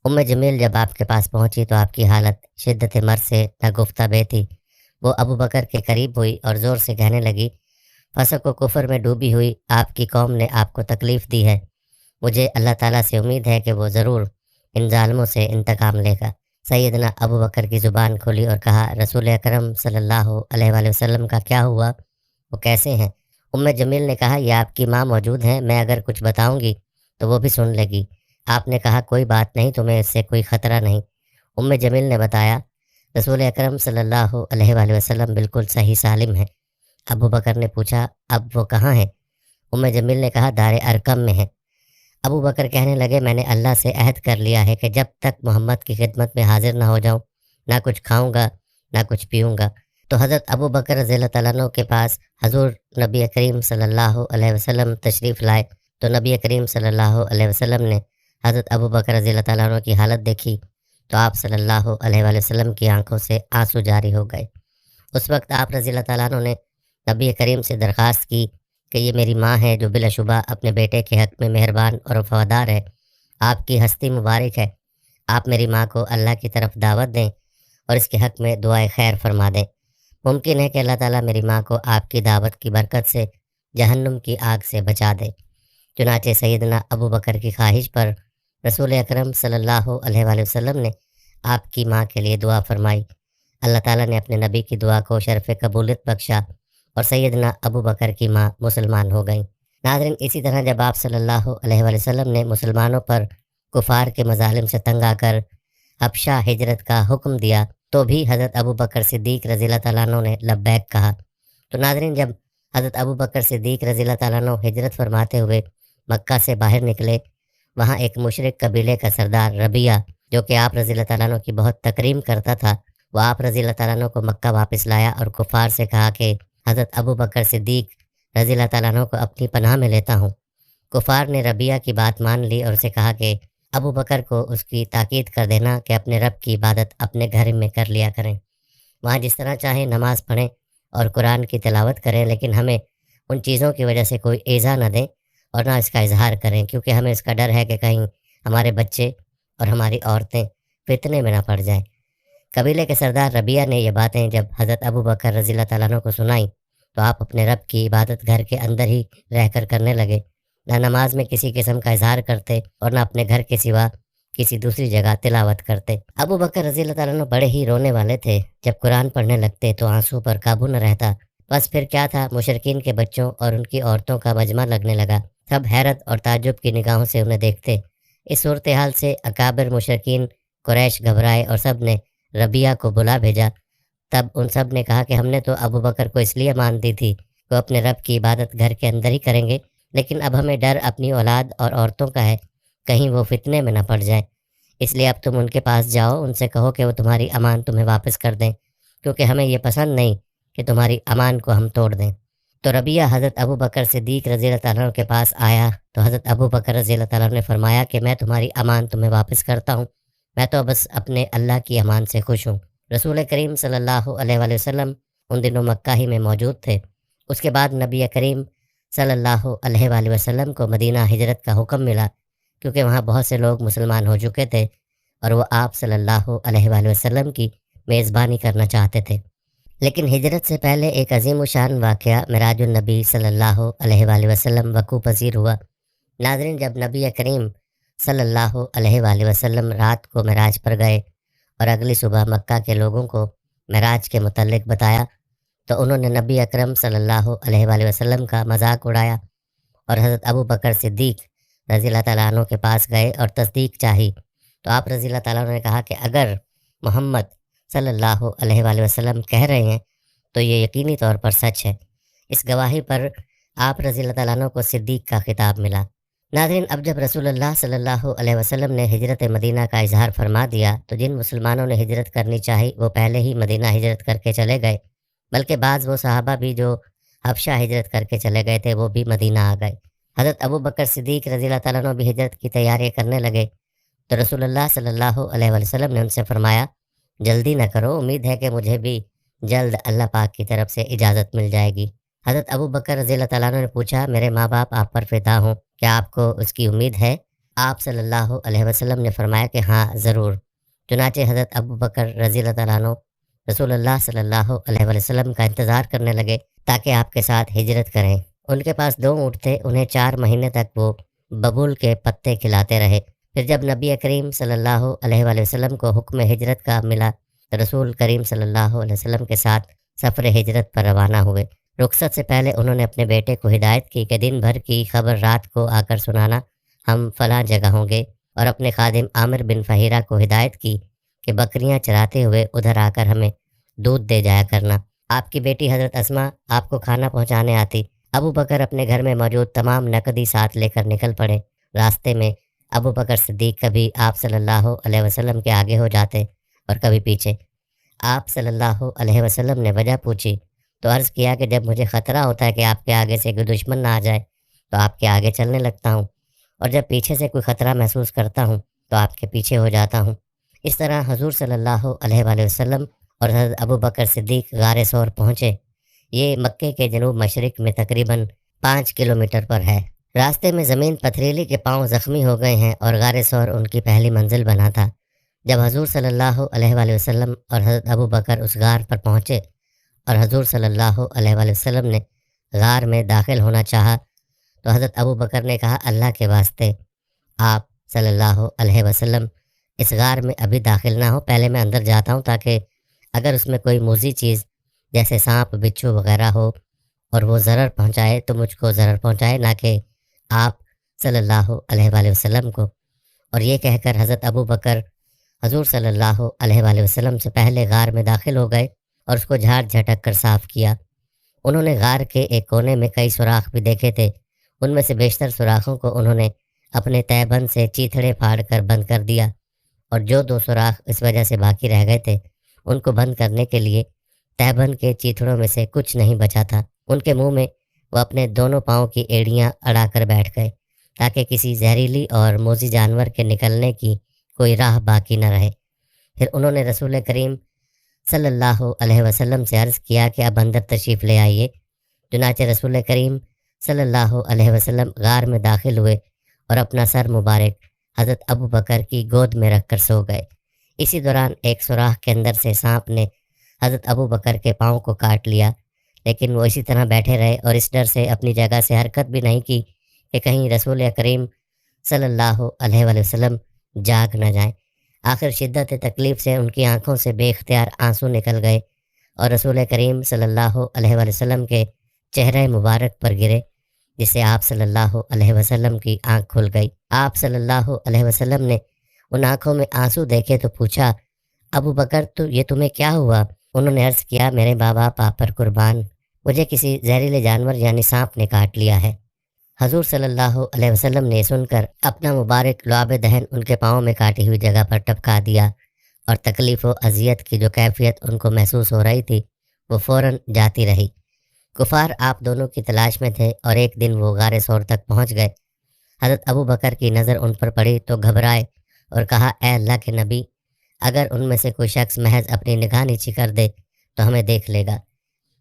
ام جمیل جب آپ کے پاس پہنچی تو آپ کی حالت شدت مرض سے ناگفتہ بے تھی۔ وہ ابو بکر کے قریب ہوئی اور زور سے کہنے لگی، فسق و کفر میں ڈوبی ہوئی آپ کی قوم نے آپ کو تکلیف دی ہے، مجھے اللہ تعالیٰ سے امید ہے کہ وہ ضرور ان ظالموں سے انتقام لے گا۔ سیدنا ابو بکر کی زبان کھلی اور کہا، رسول اکرم صلی اللہ علیہ وآلہ وسلم کا کیا ہوا، وہ کیسے ہیں؟ ام جمیل نے کہا، یہ آپ کی ماں موجود ہیں، میں اگر کچھ بتاؤں گی تو وہ بھی سن لے گی۔ آپ نے کہا، کوئی بات نہیں، تمہیں اس سے کوئی خطرہ نہیں۔ ام جمیل نے بتایا، رسول اکرم صلی اللہ علیہ وآلہ وسلم بالکل صحیح سالم ہیں۔ ابو بکر نے پوچھا، اب وہ کہاں ہیں؟ ام جمیل نے کہا، دار ارکم میں ہیں۔ ابو بکر کہنے لگے، میں نے اللہ سے عہد کر لیا ہے کہ جب تک محمد کی خدمت میں حاضر نہ ہو جاؤں نہ کچھ کھاؤں گا نہ کچھ پیوں گا۔ تو حضرت ابو بکر رضی اللہ تعالیٰ عنہ کے پاس حضور نبی کریم صلی اللہ علیہ وسلم تشریف لائے تو نبی کریم صلی اللہ علیہ وسلم نے حضرت ابو بکر رضی اللہ تعالیٰ عنہ کی حالت دیکھی تو آپ صلی اللہ علیہ وآلہ وسلم کی آنکھوں سے آنسو جاری ہو گئے۔ اس وقت آپ رضی اللہ تعالیٰ عنہ نے نبی کریم سے درخواست کی کہ یہ میری ماں ہے جو بلا شبہ اپنے بیٹے کے حق میں مہربان اور وفادار ہے، آپ کی ہستی مبارک ہے، آپ میری ماں کو اللہ کی طرف دعوت دیں اور اس کے حق میں دعائے خیر فرما دیں۔ ممکن ہے کہ اللہ تعالیٰ میری ماں کو آپ کی دعوت کی برکت سے جہنم کی آگ سے بچا دے۔ چنانچہ سیدنا ابو بکر کی خواہش پر رسول اکرم صلی اللہ علیہ وآلہ وسلم نے آپ کی ماں کے لیے دعا فرمائی۔ اللہ تعالیٰ نے اپنے نبی کی دعا کو شرف قبولیت بخشا اور سیدنا ابو بکر کی ماں مسلمان ہو گئیں۔ ناظرین، اسی طرح جب آپ صلی اللہ علیہ وآلہ وسلم نے مسلمانوں پر کفار کے مظالم سے تنگ آ کر حبشہ ہجرت کا حکم دیا تو بھی حضرت ابو بکر صدیق رضی اللہ تعالیٰ عنہ نے لبیک کہا۔ تو ناظرین، جب حضرت ابو بکر صدیق رضی اللہ تعالیٰ عنہ ہجرت فرماتے ہوئے مکہ سے باہر نکلے، وہاں ایک مشرک قبیلے کا سردار ربیہ جو کہ آپ رضی اللہ تعالیٰ عنہ کی بہت تکریم کرتا تھا، وہ آپ رضی اللہ تعالیٰ عنہ کو مکہ واپس لایا اور کفار سے کہا کہ حضرت ابو بکر صدیق رضی اللہ تعالیٰ عنہ کو اپنی پناہ میں لیتا ہوں۔ کفار نے ربیہ کی بات مان لی اور اسے کہا کہ ابو بکر کو اس کی تاکید کر دینا کہ اپنے رب کی عبادت اپنے گھر میں کر لیا کریں، وہاں جس طرح چاہیں نماز پڑھیں اور قرآن کی تلاوت کریں، لیکن ہمیں ان چیزوں کی وجہ سے کوئی ایذا نہ دیں اور نہ اس کا اظہار کریں، کیونکہ ہمیں اس کا ڈر ہے کہ کہیں ہمارے بچے اور ہماری عورتیں فتنے میں نہ پڑ جائیں۔ قبیلے کے سردار ربیہ نے یہ باتیں جب حضرت ابو بکر رضی اللہ تعالیٰ عنہ کو سنائیں تو آپ اپنے رب کی عبادت گھر کے اندر ہی رہ کر کرنے لگے، نہ نماز میں کسی قسم کا اظہار کرتے اور نہ اپنے گھر کے سوا کسی دوسری جگہ تلاوت کرتے۔ ابو بکر رضی اللہ تعالیٰ عنہ بڑے ہی رونے والے تھے، جب قرآن پڑھنے لگتے تو آنسو پر قابو نہ رہتا۔ بس پھر کیا تھا، مشرکین کے بچوں اور ان کی عورتوں کا مجمع لگنے لگا، سب حیرت اور تعجب کی نگاہوں سے انہیں دیکھتے۔ اس صورتحال سے اکابر مشرکین قریش گھبرائے اور سب نے ربیہ کو بلا بھیجا۔ تب ان سب نے کہا کہ ہم نے تو ابو بکر کو اس لیے مان دی تھی کہ وہ اپنے رب کی عبادت گھر کے اندر ہی کریں گے، لیکن اب ہمیں ڈر اپنی اولاد اور عورتوں کا ہے، کہیں وہ فتنے میں نہ پڑ جائیں، اس لیے اب تم ان کے پاس جاؤ، ان سے کہو کہ وہ تمہاری امان تمہیں واپس کر دیں، کیونکہ ہمیں یہ پسند نہیں کہ تمہاری امان کو ہم توڑ دیں۔ تو ربیہ حضرت ابو بکر صدیق رضی اللہ تعالیٰ عنہ کے پاس آیا تو حضرت ابو بکر رضی اللہ تعالیٰ عنہ نے فرمایا کہ میں تمہاری امان تمہیں واپس کرتا ہوں، میں تو بس اپنے اللہ کی امان سے خوش ہوں۔ رسول کریم صلی اللہ علیہ وآلہ وسلم ان دنوں مکہ ہی میں موجود تھے۔ اس کے بعد نبی کریم صلی اللہ علیہ وآلہ وسلم کو مدینہ ہجرت کا حکم ملا، کیونکہ وہاں بہت سے لوگ مسلمان ہو چکے تھے اور وہ آپ صلی اللہ علیہ وآلہ وسلم کی میزبانی کرنا چاہتے تھے۔ لیکن ہجرت سے پہلے ایک عظیم الشان واقعہ معراج النبی صلی اللہ علیہ وآلہ وسلم وقوع پذیر ہوا۔ ناظرین، جب نبی کریم صلی اللہ علیہ وآلہ وسلم رات کو معراج پر گئے اور اگلی صبح مکہ کے لوگوں کو معراج کے متعلق بتایا تو انہوں نے نبی اکرم صلی اللہ علیہ وآلہ وسلم کا مذاق اڑایا اور حضرت ابو بکر صدیق رضی اللہ تعالیٰ عنہ کے پاس گئے اور تصدیق چاہی تو آپ رضی اللہ تعالیٰ عنہ نے کہا کہ اگر محمد صلی اللہ علیہ وآلہ وسلم کہہ رہے ہیں تو یہ یقینی طور پر سچ ہے۔ اس گواہی پر آپ رضی اللہ تعالیٰ عنہ کو صدیق کا خطاب ملا۔ ناظرین، اب جب رسول اللہ صلی اللہ علیہ وسلم نے ہجرت مدینہ کا اظہار فرما دیا تو جن مسلمانوں نے ہجرت کرنی چاہی وہ پہلے ہی مدینہ ہجرت کر کے چلے گئے، بلکہ بعض وہ صحابہ بھی جو حبشہ ہجرت کر کے چلے گئے تھے وہ بھی مدینہ آ گئے۔ حضرت ابو بکر صدیق رضی اللہ تعالیٰ عنہ بھی ہجرت کی تیاریاں کرنے لگے تو رسول اللہ صلی اللہ علیہ وسلم نے ان سے فرمایا، جلدی نہ کرو، امید ہے کہ مجھے بھی جلد اللہ پاک کی طرف سے اجازت مل جائے گی۔ حضرت ابو بکر رضی اللہ تعالیٰ عنہ نے پوچھا، میرے ماں باپ آپ پر فدا ہوں، کیا آپ کو اس کی امید ہے؟ آپ صلی اللہ علیہ وسلم نے فرمایا کہ ہاں ضرور۔ چنانچہ حضرت ابو بکر رضی اللہ تعالیٰ عنہ رسول اللہ صلی اللہ علیہ وسلم کا انتظار کرنے لگے تاکہ آپ کے ساتھ ہجرت کریں۔ ان کے پاس 2 اونٹ تھے، انہیں 4 مہینے تک وہ ببول کے پتے کھلاتے رہے۔ پھر جب نبی کریم صلی اللہ علیہ وآلہ وسلم کو حکم ہجرت کا ملا تو رسول کریم صلی اللہ علیہ وسلم کے ساتھ سفر ہجرت پر روانہ ہوئے۔ رخصت سے پہلے انہوں نے اپنے بیٹے کو ہدایت کی کہ دن بھر کی خبر رات کو آ کر سنانا، ہم فلاں جگہ ہوں گے، اور اپنے خادم عامر بن فہیرہ کو ہدایت کی کہ بکریاں چراتے ہوئے ادھر آ کر ہمیں دودھ دے جایا کرنا۔ آپ کی بیٹی حضرت اسما آپ کو کھانا پہنچانے آتی۔ ابو بکر اپنے گھر میں موجود تمام نقدی ساتھ لے کر نکل پڑے۔ راستے میں ابو بکر صدیق کبھی آپ صلی اللہ علیہ وسلم کے آگے ہو جاتے اور کبھی پیچھے۔ آپ صلی اللہ علیہ وسلم نے وجہ پوچھی تو عرض کیا کہ جب مجھے خطرہ ہوتا ہے کہ آپ کے آگے سے کوئی دشمن نہ آ جائے تو آپ کے آگے چلنے لگتا ہوں، اور جب پیچھے سے کوئی خطرہ محسوس کرتا ہوں تو آپ کے پیچھے ہو جاتا ہوں۔ اس طرح حضور صلی اللہ علیہ وآلہ وسلم اور حضرت ابو بکر صدیق غار ثور پہنچے۔ یہ مکے کے جنوب مشرق میں تقریباً 5 کلومیٹر پر ہے۔ راستے میں زمین پتھریلی کے پاؤں زخمی ہو گئے ہیں اور غار ثور ان کی پہلی منزل بنا تھا۔ جب حضور صلی اللہ علیہ وآلہ وسلم اور حضرت ابو بکر اس غار پر پہنچے اور حضور صلی اللہ علیہ وآلہ وسلم نے غار میں داخل ہونا چاہا تو حضرت ابو بکر نے کہا، اللہ کے واسطے آپ صلی اللہ علیہ وسلم اس غار میں ابھی داخل نہ ہو، پہلے میں اندر جاتا ہوں تاکہ اگر اس میں کوئی موذی چیز جیسے سانپ بچھو وغیرہ ہو اور وہ ضرر پہنچائے تو مجھ کو ضرر پہنچائے، نہ کہ آپ صلی اللہ علیہ وآلہ وسلم کو۔ اور یہ کہہ کر حضرت ابو بکر حضور صلی اللہ علیہ وآلہ وسلم سے پہلے غار میں داخل ہو گئے اور اس کو جھاڑ جھٹک کر صاف کیا۔ انہوں نے غار کے ایک کونے میں کئی سوراخ بھی دیکھے تھے، ان میں سے بیشتر سوراخوں کو انہوں نے اپنے تہہ بند سے چیتھڑے پھاڑ کر بند کر دیا، اور جو 2 سوراخ اس وجہ سے باقی رہ گئے تھے ان کو بند کرنے کے لیے تہہ بند کے چیتھڑوں میں سے کچھ نہیں بچا تھا۔ ان کے منہ میں وہ اپنے دونوں پاؤں کی ایڑیاں اڑا کر بیٹھ گئے تاکہ کسی زہریلی اور موذی جانور کے نکلنے کی کوئی راہ باقی نہ رہے۔ پھر انہوں نے رسول کریم صلی اللہ علیہ وسلم سے عرض کیا کہ اب اندر تشریف لے آئیے۔ چنانچہ رسول کریم صلی اللہ علیہ وسلم غار میں داخل ہوئے اور اپنا سر مبارک حضرت ابو بکر کی گود میں رکھ کر سو گئے۔ اسی دوران ایک سوراخ کے اندر سے سانپ نے حضرت ابو بکر کے پاؤں کو کاٹ لیا، لیکن وہ اسی طرح بیٹھے رہے اور اس ڈر سے اپنی جگہ سے حرکت بھی نہیں کی کہ کہیں رسول کریم صلی اللہ علیہ وآلہ وسلم جاگ نہ جائیں۔ آخر شدت تکلیف سے ان کی آنکھوں سے بے اختیار آنسو نکل گئے اور رسول کریم صلی اللہ علیہ وآلہ وسلم کے چہرے مبارک پر گرے، جس سے آپ صلی اللہ علیہ وسلم کی آنکھ کھل گئی۔ آپ صلی اللہ علیہ وسلم نے ان آنکھوں میں آنسو دیکھے تو پوچھا، ابو بکر تو یہ تمہیں کیا ہوا؟ انہوں نے عرض کیا، میرے بابا آپ پر قربان، مجھے کسی زہریلے جانور یعنی سانپ نے کاٹ لیا ہے۔ حضور صلی اللہ علیہ وسلم نے سن کر اپنا مبارک لعاب دہن ان کے پاؤں میں کاٹی ہوئی جگہ پر ٹپکا دیا، اور تکلیف و اذیت کی جو کیفیت ان کو محسوس ہو رہی تھی وہ فوراً جاتی رہی۔ کفار آپ دونوں کی تلاش میں تھے اور ایک دن وہ غار ثور تک پہنچ گئے۔ حضرت ابو بکر کی نظر ان پر پڑی تو گھبرائے اور کہا، اے اللہ کے نبی، اگر ان میں سے کوئی شخص محض اپنی نگاہ نیچی کر دے تو ہمیں دیکھ لے گا۔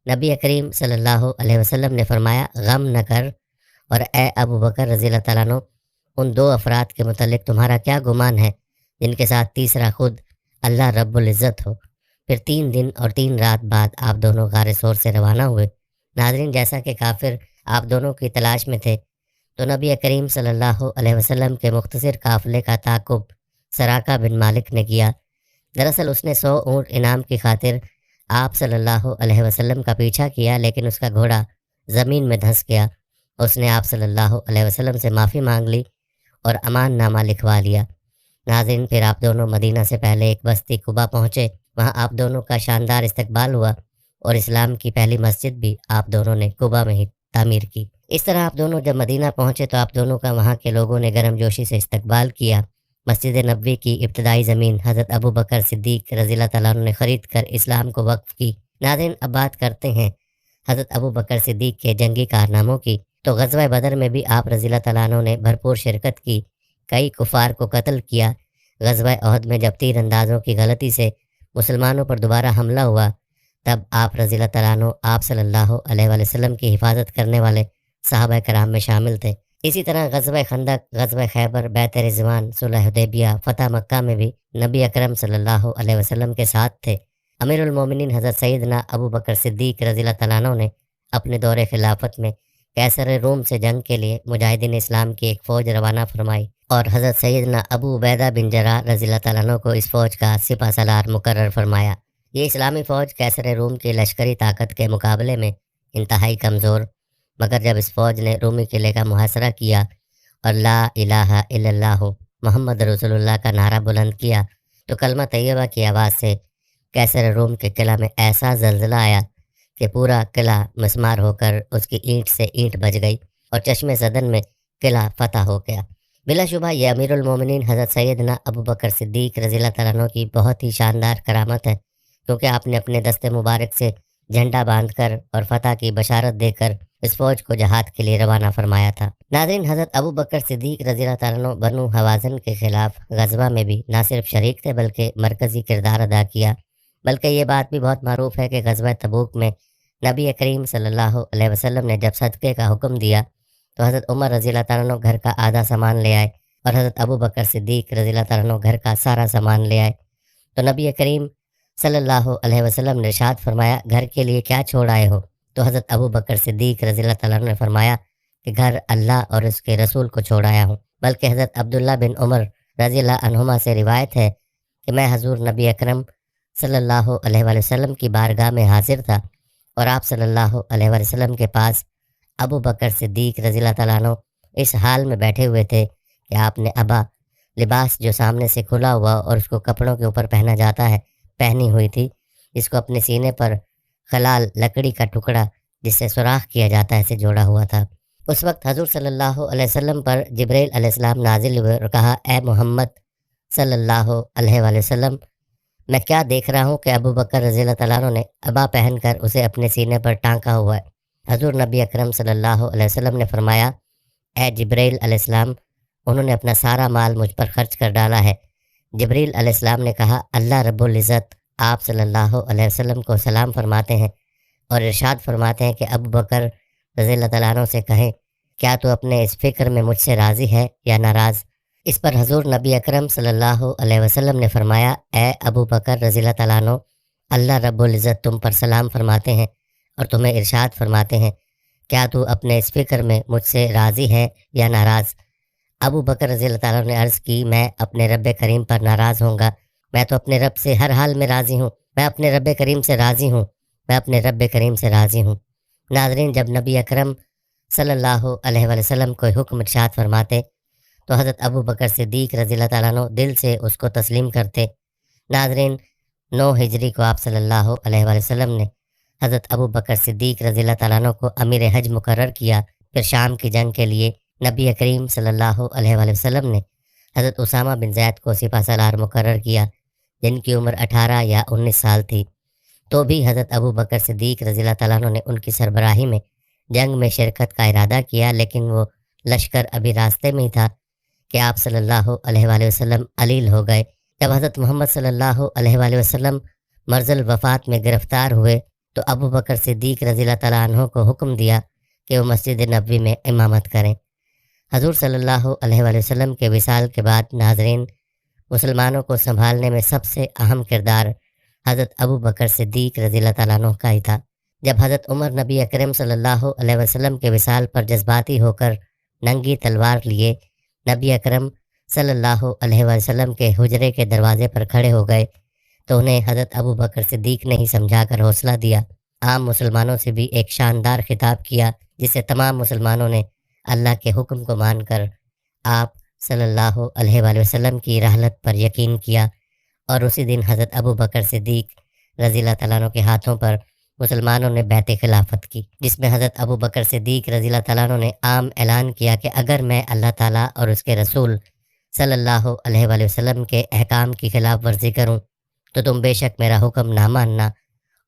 نبی کریم صلی اللہ علیہ وسلم نے فرمایا، غم نہ کر، اور اے ابو بکر رضی اللہ تعالیٰ عنہ، ان 2 افراد کے متعلق تمہارا کیا گمان ہے جن کے ساتھ تیسرا خود اللہ رب العزت ہو؟ پھر 3 دن اور 3 رات بعد آپ دونوں غار ثور سے روانہ ہوئے۔ ناظرین، جیسا کہ کافر آپ دونوں کی تلاش میں تھے تو نبی کریم صلی اللہ علیہ وسلم کے مختصر قافلے کا تعاقب سراقہ بن مالک نے کیا۔ دراصل اس نے 100 اونٹ انعام کی خاطر آپ صلی اللہ علیہ وسلم کا پیچھا کیا، لیکن اس کا گھوڑا زمین میں دھنس گیا۔ اس نے آپ صلی اللہ علیہ وسلم سے معافی مانگ لی اور امان نامہ لکھوا لیا۔ ناظرین، پھر آپ دونوں مدینہ سے پہلے ایک بستی قبا پہنچے، وہاں آپ دونوں کا شاندار استقبال ہوا اور اسلام کی پہلی مسجد بھی آپ دونوں نے قبا میں ہی تعمیر کی۔ اس طرح آپ دونوں جب مدینہ پہنچے تو آپ دونوں کا وہاں کے لوگوں نے گرم جوشی سے استقبال کیا۔ مسجد نبوی کی ابتدائی زمین حضرت ابو بکر صدیق رضی اللہ تعالیٰ عنہ نے خرید کر اسلام کو وقف کی۔ ناظرین، اب بات کرتے ہیں حضرت ابو بکر صدیق کے جنگی کارناموں کی۔ تو غزوہ بدر میں بھی آپ رضی اللہ تعالیٰ عنہ نے بھرپور شرکت کی، کئی کفار کو قتل کیا۔ غزوہ احد میں جب تیر اندازوں کی غلطی سے مسلمانوں پر دوبارہ حملہ ہوا تب آپ رضی اللہ تعالیٰ عنہ آپ صلی اللہ علیہ وآلہ وسلم کی حفاظت کرنے والے صحابہ کرام میں شامل تھے۔ اسی طرح غزوہ خندق، غزوہ خیبر، بیعت رضوان، صلح حدیبیہ، فتح مکہ میں بھی نبی اکرم صلی اللہ علیہ وسلم کے ساتھ تھے۔ امیر المومنین حضرت سیدنا ابو بکر صدیق رضی اللہ تعالیٰ عنہ نے اپنے دور خلافت میں قیصر روم سے جنگ کے لیے مجاہدین اسلام کی ایک فوج روانہ فرمائی اور حضرت سیدنا ابو عبیدہ بن جراح رضی اللہ تعالیٰ عنہ کو اس فوج کا سپہ سالار مقرر فرمایا۔ یہ اسلامی فوج قیصر روم کی لشکری طاقت کے مقابلے میں انتہائی کمزور، مگر جب اس فوج نے رومی قلعے کا محاصرہ کیا اور لا الہ الا اللہ محمد رسول اللہ کا نعرہ بلند کیا تو کلمہ طیبہ کی آواز سے قیصر روم کے قلعہ میں ایسا زلزلہ آیا کہ پورا قلعہ مسمار ہو کر اس کی اینٹ سے اینٹ بج گئی اور چشم زدن میں قلعہ فتح ہو گیا۔ بلا شبہ یہ امیر المومنین حضرت سیدنا ابو بکر صدیق رضی اللہ تعالیٰ عنہ کی بہت ہی شاندار کرامت ہے، کیونکہ آپ نے اپنے دست مبارک سے جھنڈا باندھ کر اور فتح کی بشارت دے کر اس فوج کو جہاد کے لیے روانہ فرمایا تھا۔ ناظرین، حضرت ابو بکر صدیق رضی اللہ تعالیٰ عنہ بنو حوازن کے خلاف غزوہ میں بھی نہ صرف شریک تھے بلکہ مرکزی کردار ادا کیا۔ بلکہ یہ بات بھی بہت معروف ہے کہ غزوہ تبوک میں نبی کریم صلی اللہ علیہ وسلم نے جب صدقے کا حکم دیا تو حضرت عمر رضی اللہ تعالیٰ عنہ گھر کا آدھا سامان لے آئے اور حضرت ابو بکر صدیق رضی اللہ تعالیٰ عنہ گھر کا سارا سامان لے آئے۔ تو نبی کریم صلی اللہ علیہ وسلم نے ارشاد فرمایا، گھر کے لیے کیا چھوڑ آئے ہو؟ تو حضرت ابو بکر صدیق رضی اللہ تعالیٰ عنہ نے فرمایا کہ گھر اللہ اور اس کے رسول کو چھوڑ آیا ہوں۔ بلکہ حضرت عبداللہ بن عمر رضی اللہ عنہما سے روایت ہے کہ میں حضور نبی اکرم صلی اللہ علیہ وآلہ وسلم کی بارگاہ میں حاضر تھا اور آپ صلی اللہ علیہ وآلہ وسلم کے پاس ابو بکر صدیق رضی اللہ تعالیٰ عنہ اس حال میں بیٹھے ہوئے تھے کہ آپ نے ابا لباس جو سامنے سے کھلا ہوا اور اس کو کپڑوں کے اوپر پہنا جاتا ہے پہنی ہوئی تھی، جس کو اپنے سینے پر خلال لکڑی کا ٹکڑا جس سے سوراخ کیا جاتا ہے سے جوڑا ہوا تھا۔ اس وقت حضور صلی اللہ علیہ وسلم پر جبرائیل علیہ السلام نازل ہوئے اور کہا، اے محمد صلی اللہ علیہ وآلہ وسلم، میں کیا دیکھ رہا ہوں کہ ابو بکر رضی اللہ تعالیٰ عنہ نے ابا پہن کر اسے اپنے سینے پر ٹانکا ہوا ہے۔ حضور نبی اکرم صلی اللہ علیہ وسلم نے فرمایا، اے جبرائیل علیہ السلام، انہوں نے اپنا سارا مال مجھ پر خرچ کر ڈالا ہے۔ جبرائیل علیہ السلام نے کہا، اللہ رب العزت آپ صلی اللہ علیہ وسلم کو سلام فرماتے ہیں اور ارشاد فرماتے ہیں کہ ابو بکر رضی اللہ تعالیٰ عنہ سے کہیں، کیا تو اپنے اس فکر میں مجھ سے راضی ہے یا ناراض؟ اس پر حضور نبی اکرم صلی اللہ علیہ وسلم نے فرمایا، اے ابو بکر رضی اللہ تعالیٰ عنہ، اللہ رب العزت تم پر سلام فرماتے ہیں اور تمہیں ارشاد فرماتے ہیں، کیا تو اپنے اس فکر میں مجھ سے راضی ہے یا ناراض؟ ابو بکر رضی اللہ تعالیٰ عنہ نے عرض کی، میں اپنے رب کریم پر ناراض ہوں گا، میں تو اپنے رب سے ہر حال میں راضی ہوں، میں اپنے رب کریم سے راضی ہوں، میں اپنے رب کریم سے راضی ہوں۔ ناظرین، جب نبی اکرم صلی اللہ علیہ وآلہ وسلم کوئی حکم ارشاد فرماتے تو حضرت ابو بکر صدیق رضی اللہ تعالیٰ عنہ دل سے اس کو تسلیم کرتے۔ ناظرین، 9 ہجری کو آپ صلی اللہ علیہ وآلہ وسلم نے حضرت ابو بکر صدیق رضی اللہ تعالیٰ عنہ کو امیر حج مقرر کیا۔ پھر شام کی جنگ کے لیے نبی کریم صلی اللہ علیہ وآلہ وسلم نے حضرت اسامہ بن زید کو سپہ سالار مقرر کیا، جن کی عمر 18 یا 19 سال تھی۔ تو بھی حضرت ابو بکر صدیق رضی اللہ تعالیٰ عنہ نے ان کی سربراہی میں جنگ میں شرکت کا ارادہ کیا، لیکن وہ لشکر ابھی راستے میں ہی تھا کہ آپ صلی اللہ علیہ وآلہ وسلم علیل ہو گئے۔ جب حضرت محمد صلی اللہ علیہ وآلہ وسلم مرض الوفات میں گرفتار ہوئے تو ابو بکر صدیق رضی اللہ تعالیٰ عنہ کو حکم دیا کہ وہ مسجد نبوی میں امامت کریں۔ حضور صلی اللہ علیہ وآلہ وسلم کے وصال کے بعد ناظرین، مسلمانوں کو سنبھالنے میں سب سے اہم کردار حضرت ابو بکر صدیق رضی اللہ تعالیٰ عنہ کا ہی تھا۔ جب حضرت عمر نبی اکرم صلی اللہ علیہ وسلم کے وصال پر جذباتی ہو کر ننگی تلوار لیے نبی اکرم صلی اللہ علیہ وسلم کے حجرے کے دروازے پر کھڑے ہو گئے تو انہیں حضرت ابو بکر صدیق نے ہی سمجھا کر حوصلہ دیا۔ عام مسلمانوں سے بھی ایک شاندار خطاب کیا، جس سے تمام مسلمانوں نے اللہ کے حکم کو مان کر آپ صلی اللہ علیہ وآلہ وسلم کی رحلت پر یقین کیا، اور اسی دن حضرت ابو بکر صدیق رضی اللہ تعالیٰ عنہ کے ہاتھوں پر مسلمانوں نے بیعت خلافت کی، جس میں حضرت ابو بکر صدیق رضی اللہ تعالیٰ عنہ نے عام اعلان کیا کہ اگر میں اللہ تعالیٰ اور اس کے رسول صلی اللہ علیہ وآلہ وسلم کے احکام کی خلاف ورزی کروں تو تم بے شک میرا حکم نہ ماننا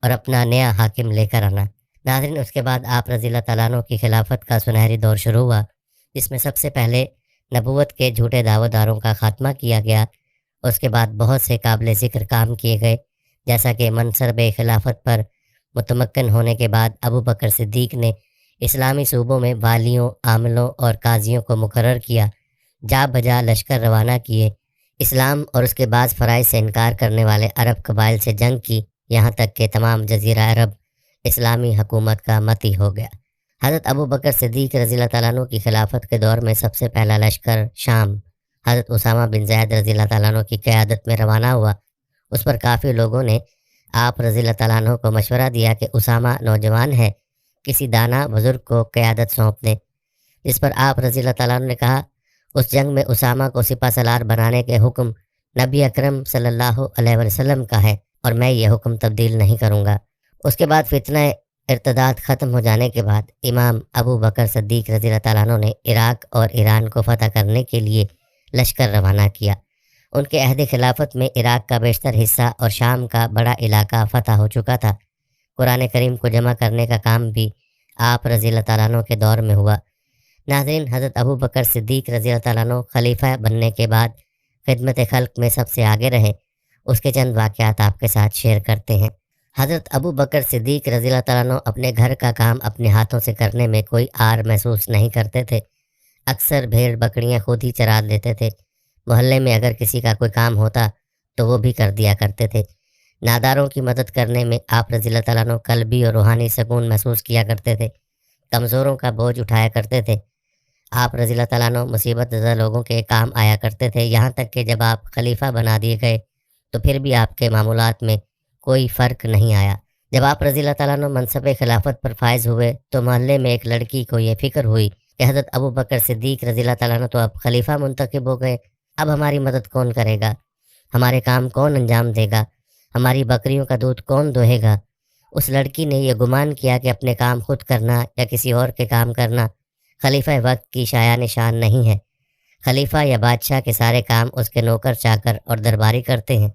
اور اپنا نیا حاکم لے کر آنا۔ ناظرین، اس کے بعد آپ رضی اللہ تعالیٰ عنہ کی خلافت کا سنہری دور شروع ہوا، جس میں سب سے پہلے نبوت کے جھوٹے دعوت داروں کا خاتمہ کیا گیا۔ اس کے بعد بہت سے قابل ذکر کام کیے گئے، جیسا کہ منصب خلافت پر متمکن ہونے کے بعد ابو بکر صدیق نے اسلامی صوبوں میں والیوں، عاملوں اور قاضیوں کو مقرر کیا، جا بجا لشکر روانہ کیے، اسلام اور اس کے بعض فرائض سے انکار کرنے والے عرب قبائل سے جنگ کی، یہاں تک کہ تمام جزیرہ عرب اسلامی حکومت کا متی ہو گیا۔ حضرت ابو بکر صدیق رضی اللہ تعالیٰ عنہ کی خلافت کے دور میں سب سے پہلا لشکر شام حضرت اسامہ بن زید رضی اللہ تعالیٰ عنہ کی قیادت میں روانہ ہوا۔ اس پر کافی لوگوں نے آپ رضی اللہ تعالیٰ عنہ کو مشورہ دیا کہ اسامہ نوجوان ہے، کسی دانا بزرگ کو قیادت سونپ دیں، جس پر آپ رضی اللہ تعالیٰ عنہ نے کہا، اس جنگ میں اسامہ کو سپہ سالار بنانے کے حکم نبی اکرم صلی اللہ علیہ وسلم کا ہے اور میں یہ حکم تبدیل نہیں کروں گا۔ اس کے بعد فتنہ ارتداد ختم ہو جانے کے بعد امام ابو بکر صدیق رضی اللہ تعالیٰ عنہ نے عراق اور ایران کو فتح کرنے کے لیے لشکر روانہ کیا۔ ان کے عہد خلافت میں عراق کا بیشتر حصہ اور شام کا بڑا علاقہ فتح ہو چکا تھا۔ قرآن کریم کو جمع کرنے کا کام بھی آپ رضی اللہ تعالیٰ عنہ کے دور میں ہوا۔ ناظرین، حضرت ابو بکر صدیق رضی اللہ تعالیٰ عنہ خلیفہ بننے کے بعد خدمت خلق میں سب سے آگے رہے۔ اس کے چند واقعات آپ کے ساتھ شیئر کرتے ہیں۔ حضرت ابو بکر صدیق رضی اللہ تعالیٰ عنہ اپنے گھر کا کام اپنے ہاتھوں سے کرنے میں کوئی آر محسوس نہیں کرتے تھے۔ اکثر بھیڑ بکریاں خود ہی چرا لیتے تھے۔ محلے میں اگر کسی کا کوئی کام ہوتا تو وہ بھی کر دیا کرتے تھے۔ ناداروں کی مدد کرنے میں آپ رضی اللہ تعالیٰ عنہ قلبی اور روحانی سکون محسوس کیا کرتے تھے۔ کمزوروں کا بوجھ اٹھایا کرتے تھے۔ آپ رضی اللہ تعالیٰ عنہ مصیبت زدہ لوگوں کے کام آیا کرتے تھے، یہاں تک کہ جب آپ خلیفہ بنا دیے گئے تو پھر بھی آپ کے معمولات میں کوئی فرق نہیں آیا۔ جب آپ رضی اللہ تعالیٰ عنہ منصب خلافت پر فائز ہوئے تو محلے میں ایک لڑکی کو یہ فکر ہوئی کہ حضرت ابو بکر صدیق رضی اللہ تعالیٰ عنہ تو اب خلیفہ منتخب ہو گئے، اب ہماری مدد کون کرے گا، ہمارے کام کون انجام دے گا، ہماری بکریوں کا دودھ کون دوہے گا۔ اس لڑکی نے یہ گمان کیا کہ اپنے کام خود کرنا یا کسی اور کے کام کرنا خلیفہ وقت کی شایان نشان نہیں ہے۔ خلیفہ یا بادشاہ کے سارے کام اس کے نوکر چاکر اور درباری کرتے ہیں،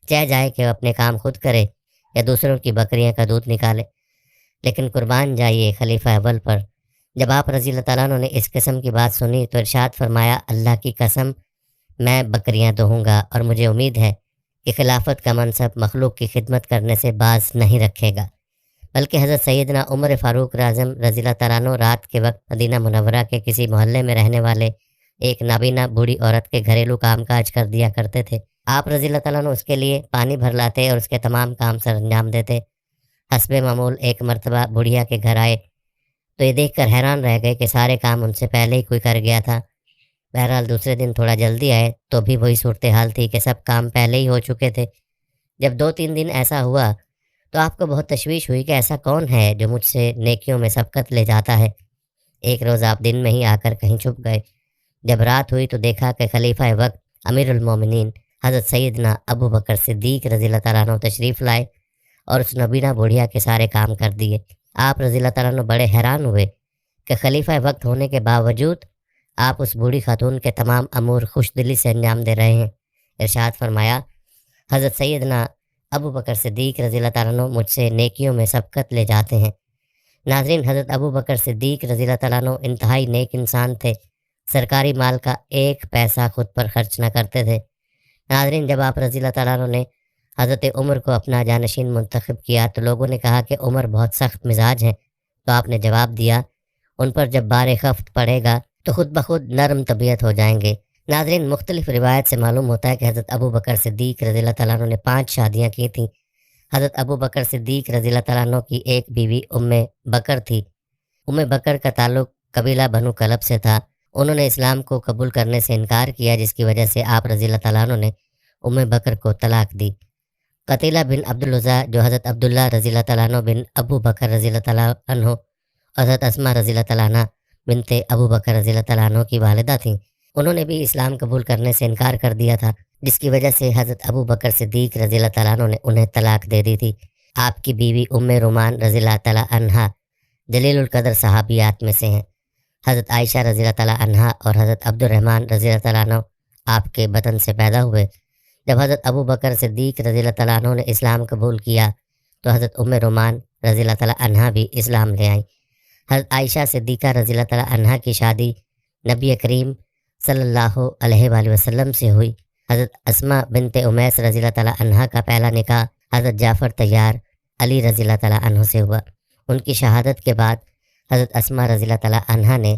چاہے جائے کہ وہ اپنے کام خود کرے یا دوسروں کی بکریاں کا دودھ نکالے۔ لیکن قربان جائیے خلیفہ اول پر۔ جب آپ رضی اللہ تعالیٰ عنہ نے اس قسم کی بات سنی تو ارشاد فرمایا، اللہ کی قسم میں بکریاں دہوں گا، اور مجھے امید ہے کہ خلافت کا منصب مخلوق کی خدمت کرنے سے باز نہیں رکھے گا۔ بلکہ حضرت سیدنا عمر فاروق اعظم رضی اللہ تعالیٰ عنہ رات کے وقت مدینہ منورہ کے کسی محلے میں رہنے والے ایک نابینا بوڑھی عورت کے گھریلو کام کاج کر دیا کرتے تھے۔ آپ رضی اللہ تعالیٰ عنہ اس کے لیے پانی بھر لاتے اور اس کے تمام کام سر انجام دیتے۔ حسب معمول ایک مرتبہ بڑھیا کے گھر آئے تو یہ دیکھ کر حیران رہ گئے کہ سارے کام ان سے پہلے ہی کوئی کر گیا تھا۔ بہرحال دوسرے دن تھوڑا جلدی آئے تو بھی وہی صورتحال تھی کہ سب کام پہلے ہی ہو چکے تھے۔ جب 2-3 دن ایسا ہوا تو آپ کو بہت تشویش ہوئی کہ ایسا کون ہے جو مجھ سے نیکیوں میں سبقت لے جاتا ہے۔ ایک روز آپ دن میں ہی آ کر کہیں چھپ گئے۔ جب رات ہوئی تو دیکھا کہ خلیفہ وقت امیر المومنین حضرت سیدنا ابو بکر صدیق رضی اللہ تعالیٰ عنہ تشریف لائے اور اس نبینا بڑھیا کے سارے کام کر دیے۔ آپ رضی اللہ تعالیٰ عنہ بڑے حیران ہوئے کہ خلیفہ وقت ہونے کے باوجود آپ اس بوڑھی خاتون کے تمام امور خوش دلی سے انجام دے رہے ہیں۔ ارشاد فرمایا، حضرت سیدنا ابو بکر صدیق رضی اللہ تعالیٰ عنہ مجھ سے نیکیوں میں سبقت لے جاتے ہیں۔ ناظرین، حضرت ابو بکر صدیق رضی اللہ تعالیٰ عنہ انتہائی نیک انسان تھے، سرکاری مال کا ایک پیسہ خود پر خرچ نہ کرتے تھے۔ ناظرین، جب آپ رضی اللہ تعالیٰ عنہ نے حضرت عمر کو اپنا جانشین منتخب کیا تو لوگوں نے کہا کہ عمر بہت سخت مزاج ہیں، تو آپ نے جواب دیا، ان پر جب بار خفت پڑے گا تو خود بخود نرم طبیعت ہو جائیں گے۔ ناظرین، مختلف روایت سے معلوم ہوتا ہے کہ حضرت ابو بکر صدیق رضی اللہ تعالیٰ عنہ نے 5 شادیاں کی تھیں۔ حضرت ابو بکر صدیق رضی اللہ تعالیٰ عنہ کی ایک بیوی ام بکر تھی۔ ام بکر کا تعلق قبیلہ بنو کلب سے تھا۔ انہوں نے اسلام کو قبول کرنے سے انکار کیا، جس کی وجہ سے آپ رضی اللہ تعالیٰ عنہ نے ام بکر کو طلاق دی۔ قتیلہ بن عبدالعزیٰ جو حضرت عبداللہ رضی اللہ تعالیٰ عنہ بن ابو بکر رضی اللہ تعالیٰ عنہ اور حضرت اسماء رضی اللہ تعالیٰ عنہ بنت ابو بکر رضی اللہ تعالیٰ عنہ کی والدہ تھیں، انہوں نے بھی اسلام قبول کرنے سے انکار کر دیا تھا، جس کی وجہ سے حضرت ابو بکر صدیق رضی اللہ تعالیٰ عنہ نے انہیں طلاق دے دی تھی۔ آپ کی بیوی ام رومان رضی اللہ تعالیٰ عنہا جلیل القدر صحابیات میں سے ہیں۔ حضرت عائشہ رضی اللہ تعالیٰ عنہا اور حضرت عبد الرحمن رضی اللہ تعالیٰ عنہ آپ کے بطن سے پیدا ہوئے۔ جب حضرت ابو بکر صدیق رضی اللہ تعالیٰ عنہ نے اسلام قبول کیا تو حضرت ام رومان رضی اللہ تعالیٰ عنہا بھی اسلام لے آئیں۔ حضرت عائشہ صدیقہ رضی اللہ تعالیٰ عنہا کی شادی نبی کریم صلی اللہ علیہ وآلہ وسلم سے ہوئی۔ حضرت اسماء بنت امیس رضی اللہ تعالیٰ عنہا کا پہلا نکاح حضرت جعفر طیار علی رضی اللہ تعالیٰ عنہ سے ہوا۔ ان کی شہادت کے بعد حضرت اسماء رضی اللہ تعالیٰ عنہا نے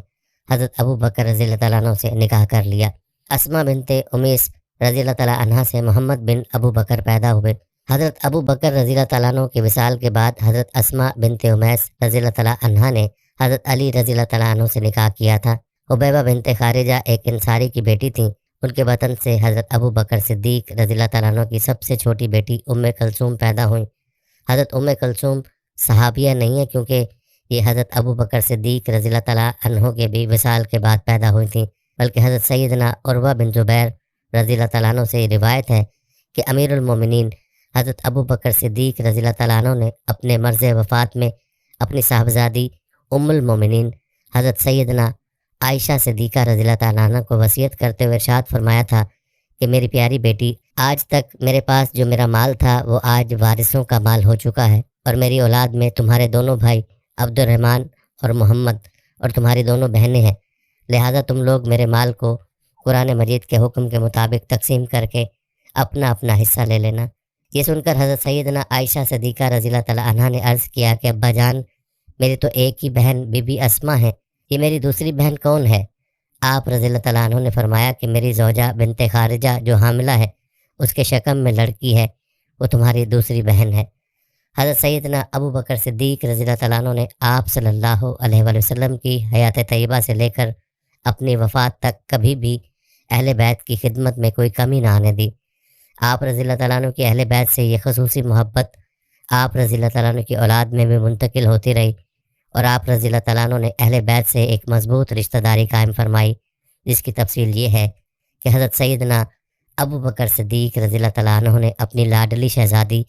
حضرت ابو بکر رضی اللہ تعالیٰ عنہ سے نکاح کر لیا۔ اسماء بنت امیس رضی اللہ تعالیٰ عنہا سے محمد بن ابو بکر پیدا ہوئے۔ حضرت ابو بکر رضی اللہ تعالیٰ عنہ کے وصال کے بعد حضرت اسماء بنت امیس رضی اللہ تعالیٰ عنہا نے حضرت علی رضی اللہ تعالیٰ عنہ سے نکاح کیا تھا۔ حبیبہ بنت خارجہ ایک انصاری کی بیٹی تھیں۔ ان کے وطن سے حضرت ابو بکر صدیق رضی اللہ تعالیٰ عنہ کی سب سے چھوٹی بیٹی ام کلثوم پیدا ہوئیں۔ حضرت ام کلثوم صحابیہ نہیں ہے کیونکہ یہ حضرت ابو بکر صدیق رضی اللہ تعالیٰ عنہ کے بھی وصال کے بعد پیدا ہوئی تھیں، بلکہ حضرت سیدنا عروہ بن زبیر رضی اللہ تعالیٰ عنہ سے یہ روایت ہے کہ امیر المومنین حضرت ابو بکر صدیق رضی اللہ تعالیٰ عنہ نے اپنے مرض وفات میں اپنی صاحبزادی ام المومنین حضرت سیدنا عائشہ صدیقہ رضی اللہ تعالیٰ عنہ کو وصیت کرتے ہوئے ارشاد فرمایا تھا کہ میری پیاری بیٹی، آج تک میرے پاس جو میرا مال تھا وہ آج وارثوں کا مال ہو چکا ہے، اور میری اولاد میں تمہارے دونوں بھائی عبد الرحمن اور محمد اور تمہاری دونوں بہنیں ہیں، لہٰذا تم لوگ میرے مال کو قرآن مجید کے حکم کے مطابق تقسیم کر کے اپنا اپنا حصہ لے لینا۔ یہ سن کر حضرت سیدنا عائشہ صدیقہ رضی اللہ تعالیٰ عنہا نے عرض کیا کہ ابا جان، میری تو ایک ہی بہن بی بی اسما ہے، یہ میری دوسری بہن کون ہے؟ آپ رضی اللہ تعالیٰ عنہ نے فرمایا کہ میری زوجہ بنت خارجہ جو حاملہ ہے، اس کے شکم میں لڑکی ہے، وہ تمہاری دوسری بہن ہے۔ حضرت سیدنا ابو بکر صدیق رضی اللہ تعالیٰ عنہ نے آپ صلی اللہ علیہ وآلہ وسلم کی حیات طیبہ سے لے کر اپنی وفات تک کبھی بھی اہل بیت کی خدمت میں کوئی کمی نہ آنے دی۔ آپ رضی اللہ تعالیٰ عنہ کی اہل بیت سے یہ خصوصی محبت آپ رضی اللہ تعالیٰ عنہ کی اولاد میں بھی منتقل ہوتی رہی، اور آپ رضی اللہ تعالیٰ عنہ نے اہل بیت سے ایک مضبوط رشتہ داری قائم فرمائی، جس کی تفصیل یہ ہے کہ حضرت سیدنا ابو بکر صدیق رضی اللہ تعالیٰ عنہ نے اپنی لاڈلی شہزادی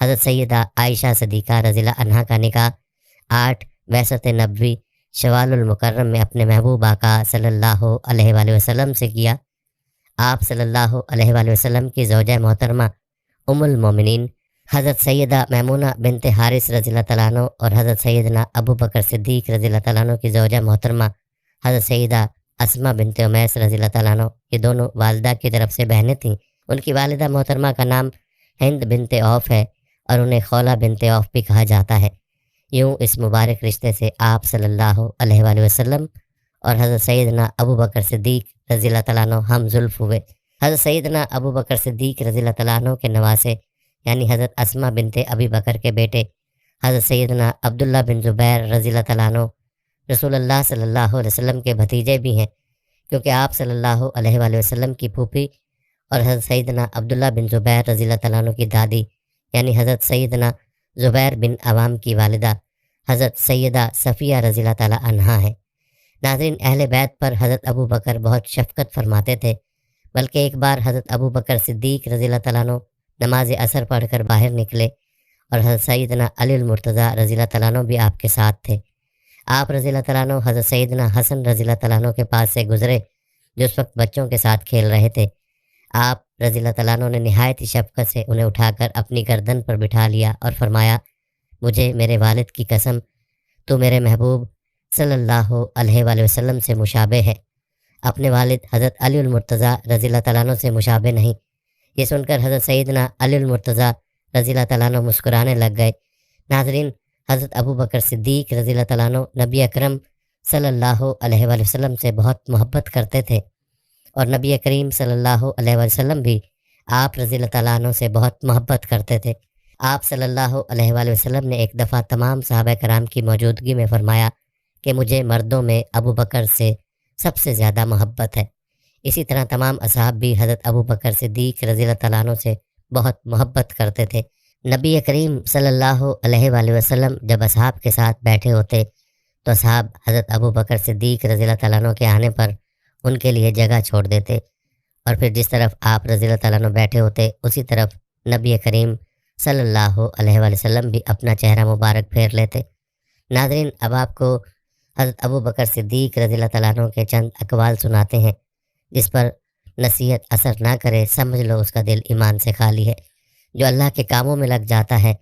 حضرت سیدہ عائشہ صدیقہ رضی اللہ عنہا کا نکاح 8 بعثت نبوی شوال المکرم میں اپنے محبوب آقا صلی اللہ علیہ وآلہ وسلم سے کیا۔ آپ صلی اللہ علیہ وآلہ وسلم کی زوجہ محترمہ ام المومنین حضرت سیدہ میمونہ بنت حارث رضی اللہ تعالیٰ عنہ اور حضرت سیدنا ابو بکر صدیق رضی اللہ تعالیٰ عنہ کی زوجہ محترمہ حضرت سیدہ اسما بنت امیس رضی اللہ تعالیٰ عنہ، یہ دونوں والدہ کی طرف سے بہنیں تھیں۔ ان کی والدہ محترمہ کا نام ہند بنت عوف ہے اور انہیں خولہ بنت عوف بھی کہا جاتا ہے۔ یوں اس مبارک رشتے سے آپ صلی اللہ علیہ وآلہ وسلم اور حضرت سیدنا ابو بکر صدیق رضی اللہ تعالیٰ عنہ ہم زلف ہوئے۔ حضرت سیدنا ابو بکر صدیق رضی اللہ تعالیٰ عنہ کے نواسے یعنی حضرت اسما بنت ابی بکر کے بیٹے حضرت سیدنا عبداللہ بن زبیر رضی اللہ تعالیٰ عنہ رسول اللہ صلی اللہ علیہ وسلم کے بھتیجے بھی ہیں، کیونکہ آپ صلی اللہ علیہ وآلہ وسلم کی پھوپھی اور حضرت سیدنا عبداللہ بن زبیر رضی اللہ تعالیٰ عنہ کی دادی یعنی حضرت سیدنا زبیر بن عوام کی والدہ حضرت سیدہ صفیہ رضی اللہ تعالیٰ عنہا ہے۔ ناظرین، اہل بیت پر حضرت ابو بکر بہت شفقت فرماتے تھے، بلکہ ایک بار حضرت ابو بکر صدیق رضی اللہ تعالیٰ عنہ نماز عصر پڑھ کر باہر نکلے اور حضرت سیدنا علی المرتضیٰ رضی اللہ تعالیٰ عنہ بھی آپ کے ساتھ تھے۔ آپ رضی اللہ تعالیٰ عنہ حضرت سیدنا حسن رضی اللہ تعالیٰ عنہ کے پاس سے گزرے جو اس وقت بچوں کے ساتھ کھیل رہے تھے۔ آپ رضی اللہ تعالیٰ عنہ نے نہایت ہی شفقت سے انہیں اٹھا کر اپنی گردن پر بٹھا لیا اور فرمایا، مجھے میرے والد کی قسم، تو میرے محبوب صلی اللہ علیہ وآلہ وسلم سے مشابہ ہے، اپنے والد حضرت علی المرتضیٰ رضی اللہ تعالیٰ عنہ سے مشابہ نہیں۔ یہ سن کر حضرت سیدنا علی المرتضیٰ رضی اللہ تعالیٰ عنہ مسکرانے لگ گئے۔ ناظرین، حضرت ابو بکر صدیق رضی اللہ تعالیٰ عنہ نبی اکرم صلی اللہ علیہ وآلہ وسلم سے بہت محبت کرتے تھے، اور نبی کریم صلی اللہ علیہ وآلہ وسلم بھی آپ رضی اللہ تعالیٰ عنہ سے بہت محبت کرتے تھے۔ آپ صلی اللہ علیہ وآلہ وسلم نے ایک دفعہ تمام صحابہ کرام کی موجودگی میں فرمایا کہ مجھے مردوں میں ابو بکر سے سب سے زیادہ محبت ہے۔ اسی طرح تمام اصحاب بھی حضرت ابو بکر صدیق رضی اللہ تعالیٰ عنہ سے بہت محبت کرتے تھے۔ نبی کریم صلی اللہ علیہ وآلہ وسلم جب اصحاب کے ساتھ بیٹھے ہوتے تو اصحاب حضرت ابو بکر صدیق رضی اللہ تعالیٰ عنہ کے آنے پر ان کے لیے جگہ چھوڑ دیتے، اور پھر جس طرف آپ رضی اللہ تعالیٰ عنہ بیٹھے ہوتے اسی طرف نبی کریم صلی اللہ علیہ وآلہ وسلم بھی اپنا چہرہ مبارک پھیر لیتے۔ ناظرین، اب آپ کو حضرت ابو بکر صدیق رضی اللہ تعالیٰ عنہ کے چند اقوال سناتے ہیں، جس پر نصیحت اثر نہ کرے سمجھ لو اس کا دل ایمان سے خالی ہے۔ جو اللہ کے کاموں میں لگ جاتا ہے،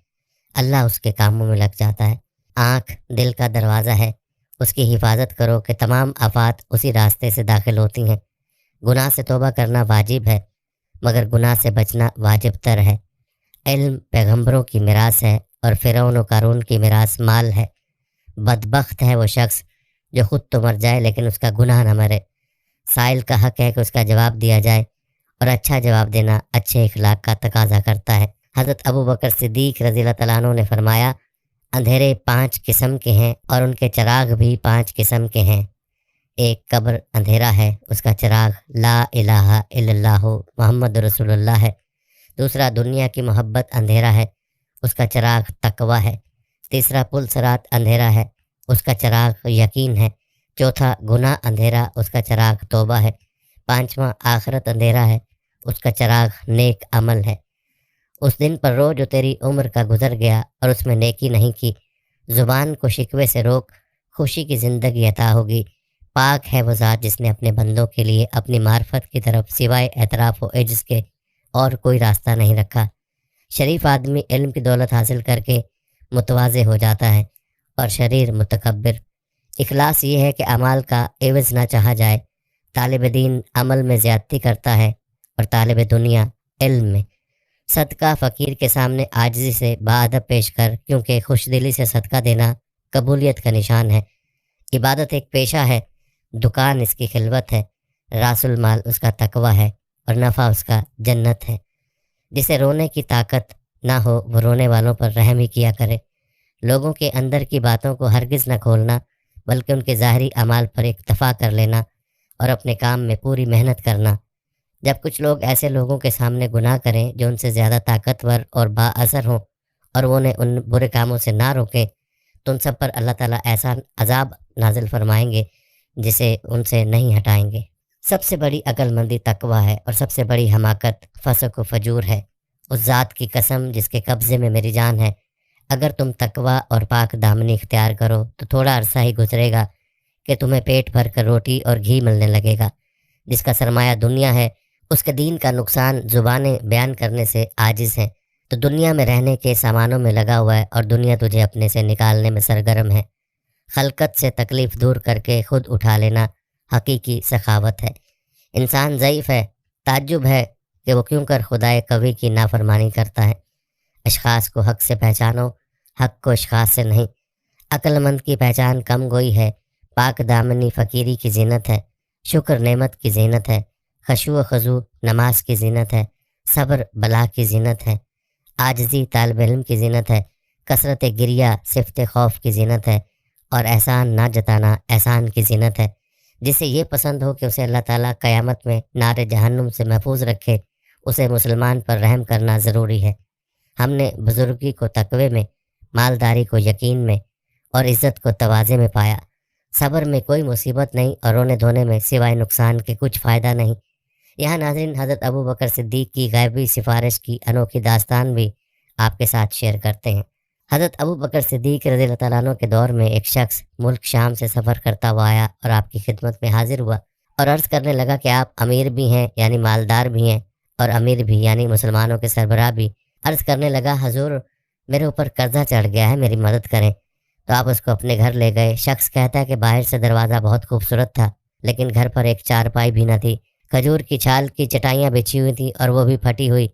اللہ اس کے کاموں میں لگ جاتا ہے۔ آنکھ دل کا دروازہ ہے، اس کی حفاظت کرو کہ تمام آفات اسی راستے سے داخل ہوتی ہیں۔ گناہ سے توبہ کرنا واجب ہے، مگر گناہ سے بچنا واجب تر ہے۔ علم پیغمبروں کی میراث ہے اور فرعون و قارون کی میراث مال ہے۔ بدبخت ہے وہ شخص جو خود تو مر جائے لیکن اس کا گناہ نہ مرے۔ سائل کا حق ہے کہ اس کا جواب دیا جائے، اور اچھا جواب دینا اچھے اخلاق کا تقاضا کرتا ہے۔ حضرت ابو بکر صدیق رضی اللہ تعالیٰ عنہ نے فرمایا، اندھیرے 5 قسم کے ہیں اور ان کے چراغ بھی 5 قسم کے ہیں۔ ایک قبر اندھیرا ہے، اس کا چراغ لا الہ الا اللہ محمد رسول اللہ ہے۔ دوسرا، دنیا کی محبت اندھیرا ہے، اس کا چراغ تقویٰ ہے۔ تیسرا، پل صراط اندھیرا ہے، اس کا چراغ یقین ہے۔ چوتھا، گناہ اندھیرا، اس کا چراغ توبہ ہے۔ پانچواں، آخرت اندھیرا ہے، اس کا چراغ نیک عمل ہے۔ اس دن پر رو جو تیری عمر کا گزر گیا اور اس میں نیکی نہیں کی، زبان کو شکوے سے روک، خوشی کی زندگی عطا ہوگی۔ پاک ہے وہ ذات جس نے اپنے بندوں کے لیے اپنی معرفت کی طرف سوائے اعتراف و عجز کے اور کوئی راستہ نہیں رکھا۔ شریف آدمی علم کی دولت حاصل کر کے متواضع ہو جاتا ہے اور شریر متکبر۔ اخلاص یہ ہے کہ اعمال کا عوض نہ چاہا جائے۔ طالب دین عمل میں زیادتی کرتا ہے اور طالب دنیا علم میں۔ صدقہ فقیر کے سامنے عاجزی سے باادب پیش کر، کیونکہ خوش دلی سے صدقہ دینا قبولیت کا نشان ہے۔ عبادت ایک پیشہ ہے، دکان اس کی خلوت ہے، راس المال اس کا تقوی ہے اور نفع اس کا جنت ہے۔ جسے رونے کی طاقت نہ ہو وہ رونے والوں پر رحم ہی کیا کرے۔ لوگوں کے اندر کی باتوں کو ہرگز نہ کھولنا، بلکہ ان کے ظاہری اعمال پر اکتفا کر لینا اور اپنے کام میں پوری محنت کرنا۔ جب کچھ لوگ ایسے لوگوں کے سامنے گناہ کریں جو ان سے زیادہ طاقتور اور با اثر ہوں اور وہ انہیں ان برے کاموں سے نہ روکیں، تو ان سب پر اللہ تعالیٰ ایسا عذاب نازل فرمائیں گے جسے ان سے نہیں ہٹائیں گے۔ سب سے بڑی عقل مندی تقوی ہے اور سب سے بڑی حماقت فسق و فجور ہے۔ اس ذات کی قسم جس کے قبضے میں میری جان ہے، اگر تم تقوی اور پاک دامنی اختیار کرو تو تھوڑا عرصہ ہی گزرے گا کہ تمہیں پیٹ بھر کر روٹی اور گھی ملنے لگے گا۔ جس کا سرمایہ دنیا ہے، اس کے دین کا نقصان زبانیں بیان کرنے سے عاجز ہیں۔ تو دنیا میں رہنے کے سامانوں میں لگا ہوا ہے اور دنیا تجھے اپنے سے نکالنے میں سرگرم ہے۔ خلقت سے تکلیف دور کر کے خود اٹھا لینا حقیقی سخاوت ہے۔ انسان ضعیف ہے، تعجب ہے کہ وہ کیوں کر خدائے قوی کی نافرمانی کرتا ہے۔ اشخاص کو حق سے پہچانو، حق کو اشخاص سے نہیں۔ عقل مند کی پہچان کم گوئی ہے، پاک دامنی فقیری کی زینت ہے، شکر نعمت کی زینت ہے، خشوع و خضوع نماز کی زینت ہے، صبر بلا کی زینت ہے، عاجزی طالب علم کی زینت ہے، کثرت گریہ صفت خوف کی زینت ہے، اور احسان نہ جتانا احسان کی زینت ہے۔ جسے یہ پسند ہو کہ اسے اللہ تعالیٰ قیامت میں نار جہنم سے محفوظ رکھے، اسے مسلمان پر رحم کرنا ضروری ہے۔ ہم نے بزرگی کو تقوی میں، مالداری کو یقین میں اور عزت کو تواضع میں پایا۔ صبر میں کوئی مصیبت نہیں اور رونے دھونے میں سوائے نقصان کے کچھ فائدہ نہیں۔ یہاں ناظرین حضرت ابو بکر صدیق کی غیبی سفارش کی انوکھی داستان بھی آپ کے ساتھ شیئر کرتے ہیں۔ حضرت ابو بکر صدیق رضی اللہ تعالیٰ عنہ کے دور میں ایک شخص ملک شام سے سفر کرتا ہوا آیا اور آپ کی خدمت میں حاضر ہوا اور عرض کرنے لگا کہ آپ امیر بھی ہیں یعنی مالدار بھی ہیں، اور امیر بھی یعنی مسلمانوں کے سربراہ بھی۔ عرض کرنے لگا حضور میرے اوپر قرضہ چڑھ گیا ہے، میری مدد کریں۔ تو آپ اس کو اپنے گھر لے گئے۔ شخص کہتا ہے کہ باہر سے دروازہ بہت خوبصورت تھا، لیکن گھر پر ایک چارپائی بھی نہ تھی، کھجور کی چھال کی چٹائیاں بچھی ہوئی تھیں اور وہ بھی پھٹی ہوئی۔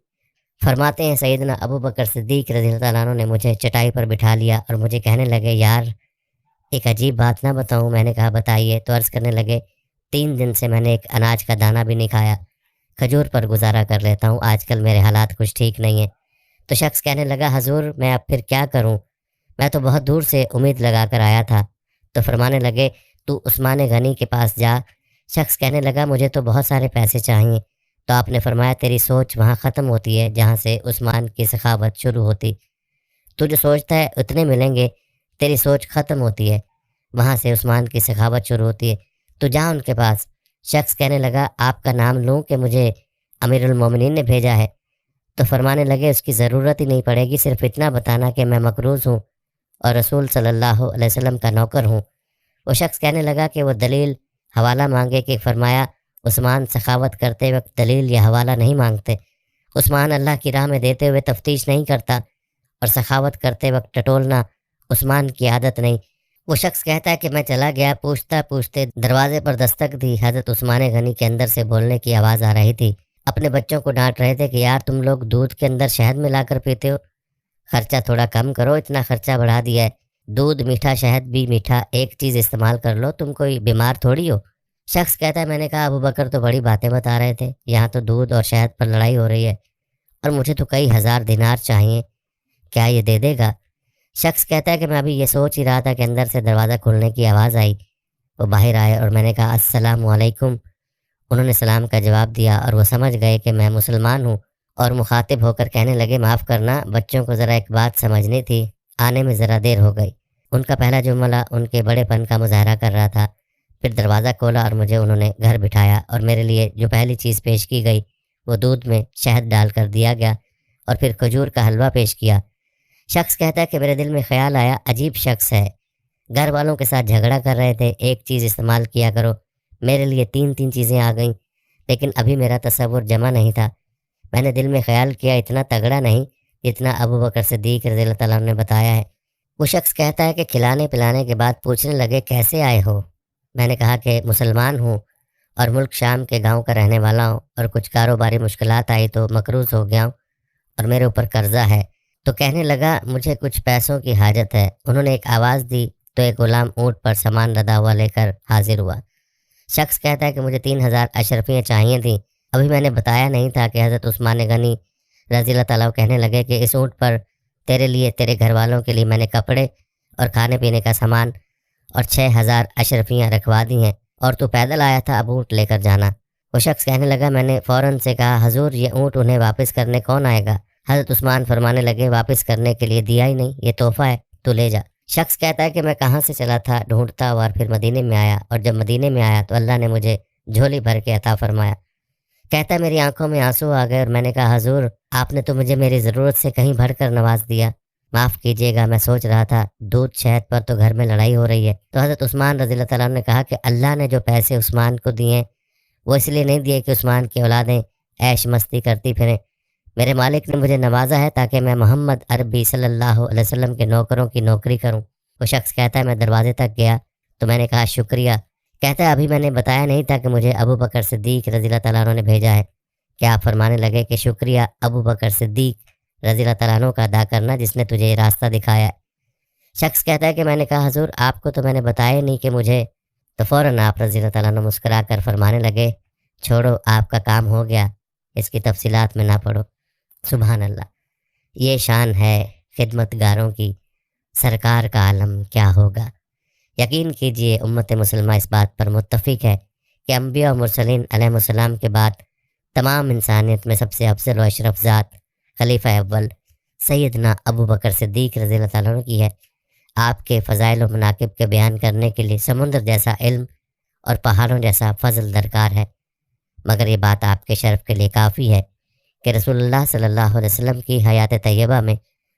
فرماتے ہیں سیدنا ابو بکر صدیق رضی اللہ تعالیٰ عنہ نے مجھے چٹائی پر بٹھا لیا اور مجھے کہنے لگے یار ایک عجیب بات نہ بتاؤں؟ میں نے کہا بتائیے۔ تو عرض کرنے لگے 3 دن سے میں نے ایک اناج کا دانہ بھی نہیں کھایا، کھجور پر گزارا کر لیتا ہوں، آج کل میرے حالات کچھ ٹھیک نہیں ہیں۔ تو شخص کہنے لگا حضور میں اب پھر کیا کروں، میں تو بہت دور سے امید لگا کر آیا تھا۔ تو فرمانے لگے تو عثمان غنی کے پاس جا۔ شخص کہنے لگا مجھے تو بہت سارے پیسے چاہیے۔ تو آپ نے فرمایا تیری سوچ وہاں ختم ہوتی ہے جہاں سے عثمان کی سخاوت شروع ہوتی۔ تو جو سوچتا ہے اتنے ملیں گے، تیری سوچ ختم ہوتی ہے وہاں سے عثمان کی سخاوت شروع ہوتی ہے، تو جا ان کے پاس۔ شخص کہنے لگا آپ کا نام لوں کہ مجھے امیر المومنین نے بھیجا ہے؟ تو فرمانے لگے اس کی ضرورت ہی نہیں پڑے گی، صرف اتنا بتانا کہ میں مقروض ہوں اور رسول صلی اللہ علیہ وسلم کا نوکر ہوں۔ وہ شخص کہنے لگا کہ وہ دلیل حوالہ مانگے، کہ فرمایا عثمان سخاوت کرتے وقت دلیل یا حوالہ نہیں مانگتے، عثمان اللہ کی راہ میں دیتے ہوئے تفتیش نہیں کرتا، اور سخاوت کرتے وقت ٹٹولنا عثمان کی عادت نہیں۔ وہ شخص کہتا ہے کہ میں چلا گیا، پوچھتا پوچھتے دروازے پر دستک دی، حضرت عثمان غنی کے اندر سے بولنے کی آواز آ رہی تھی۔ اپنے بچوں کو ڈانٹ رہے تھے کہ یار تم لوگ دودھ کے اندر شہد ملا کر پیتے ہو، خرچہ تھوڑا کم کرو، اتنا خرچہ بڑھا دیا ہے، دودھ میٹھا شہد بھی میٹھا، ایک چیز استعمال کر لو، تم کوئی بیمار تھوڑی ہو۔ شخص کہتا ہے میں نے کہا ابو بکر تو بڑی باتیں بتا رہے تھے، یہاں تو دودھ اور شہد پر لڑائی ہو رہی ہے اور مجھے تو کئی 1000 دینار چاہیے، کیا یہ دے دے گا؟ شخص کہتا ہے کہ میں ابھی یہ سوچ ہی رہا تھا کہ اندر سے دروازہ کھلنے کی آواز آئی، وہ باہر آئے اور میں نے کہا السلام علیکم۔ انہوں نے سلام کا جواب دیا اور وہ سمجھ گئے کہ میں مسلمان ہوں، اور مخاطب ہو کر کہنے لگے معاف کرنا، بچوں کو ذرا ایک بات سمجھنی تھی، آنے میں ذرا دیر ہو گئی۔ ان کا پہلا جملہ ان کے بڑے پن کا مظاہرہ کر رہا تھا۔ پھر دروازہ کھولا اور مجھے انہوں نے گھر بٹھایا، اور میرے لیے جو پہلی چیز پیش کی گئی وہ دودھ میں شہد ڈال کر دیا گیا، اور پھر کھجور کا حلوہ پیش کیا۔ شخص کہتا ہے کہ میرے دل میں خیال آیا عجیب شخص ہے، گھر والوں کے ساتھ جھگڑا کر رہے تھے، ایک چیز استعمال کیا کرو، میرے لیے 3 چیزیں آ گئیں، لیکن ابھی میرا تصور جمع نہیں تھا۔ میں نے دل میں خیال کیا اتنا تگڑا نہیں جتنا ابو بکر صدیق رضی اللہ تعالیٰ عنہ نے بتایا ہے، وہ شخص کہتا ہے کہ کھلانے پلانے کے بعد پوچھنے لگے کیسے آئے ہو؟ میں نے کہا کہ مسلمان ہوں اور ملک شام کے گاؤں کا رہنے والا ہوں، اور کچھ کاروباری مشکلات آئی تو مقروض ہو گیا ہوں اور میرے اوپر قرضہ ہے۔ تو کہنے لگا مجھے کچھ پیسوں کی حاجت ہے۔ انہوں نے ایک آواز دی تو ایک غلام اونٹ پر سامان لدا ہوا لے کر حاضر ہوا۔ شخص کہتا ہے کہ مجھے 3,000 اشرفیاں چاہیے تھیں۔ ابھی میں نے بتایا نہیں تھا کہ حضرت عثمان غنی رضی اللہ تعالیٰ کہنے لگے کہ اس اونٹ پر تیرے لیے، تیرے گھر والوں کے لیے میں نے کپڑے اور کھانے پینے کا سامان اور 6,000 اشرفیاں رکھوا دی ہیں، اور تو پیدل آیا تھا، اب اونٹ لے کر جانا۔ وہ شخص کہنے لگا میں نے فوراً سے کہا حضور یہ اونٹ انہیں واپس کرنے کون آئے گا؟ حضرت عثمان فرمانے لگے واپس کرنے کے لیے دیا ہی نہیں، یہ تحفہ ہے، تو لے جا۔ شخص کہتا ہے کہ میں کہاں سے چلا تھا ڈھونڈتا ہوا، اور پھر مدینے میں آیا، اور جب مدینے میں آیا تو اللہ نے مجھے جھولی بھر کے عطا فرمایا۔ کہتا ہے میری آنکھوں میں آنسو آ گئے، اور میں نے کہا حضور آپ نے تو مجھے میری ضرورت سے کہیں بڑھ کر نواز دیا، معاف کیجیے گا، میں سوچ رہا تھا دودھ شہد پر تو گھر میں لڑائی ہو رہی ہے۔ تو حضرت عثمان رضی اللہ تعالیٰ نے کہا کہ اللہ نے جو پیسے عثمان کو دیے وہ اس لیے نہیں دیے کہ عثمان کی اولادیں عیش مستی کرتی پھریں، میرے مالک نے مجھے نوازا ہے تاکہ میں محمد عربی صلی اللہ علیہ وسلم کے نوکروں کی نوکری کروں۔ وہ شخص کہتا ہے میں دروازے تک گیا تو میں نے کہا شکریہ۔ کہتا ہے ابھی میں نے بتایا نہیں تھا کہ مجھے ابو بکر صدیق رضی اللہ تعالیٰ عنہ نے بھیجا ہے۔ کیا آپ فرمانے لگے کہ شکریہ ابو بکر صدیق رضی اللہ تعالیٰ عنہ کا ادا کرنا جس نے تجھے یہ راستہ دکھایا ہے۔ شخص کہتا ہے کہ میں نے کہا حضور آپ کو تو میں نے بتایا نہیں کہ مجھے، تو فوراً آپ رضی اللہ تعالیٰ عنہ مسکرا کر فرمانے لگے چھوڑو آپ کا کام ہو گیا، اس کی تفصیلات میں نہ پڑھو۔ سبحان اللہ، یہ شان ہے خدمت گاروں کی، سرکار کا عالم کیا ہوگا۔ یقین کیجئے امت مسلمہ اس بات پر متفق ہے کہ انبیاء و مرسلین علیہ السلام کے بعد تمام انسانیت میں سب سے افضل و اشرف ذات خلیفہ اول سیدنا ابو بکر صدیق رضی اللہ تعالیٰ عنہ کی ہے۔ آپ کے فضائل و مناقب کے بیان کرنے کے لیے سمندر جیسا علم اور پہاڑوں جیسا فضل درکار ہے، مگر یہ بات آپ کے شرف کے لیے کافی ہے کہ رسول اللہ صلی اللہ علیہ وسلم کی حیات طیبہ میں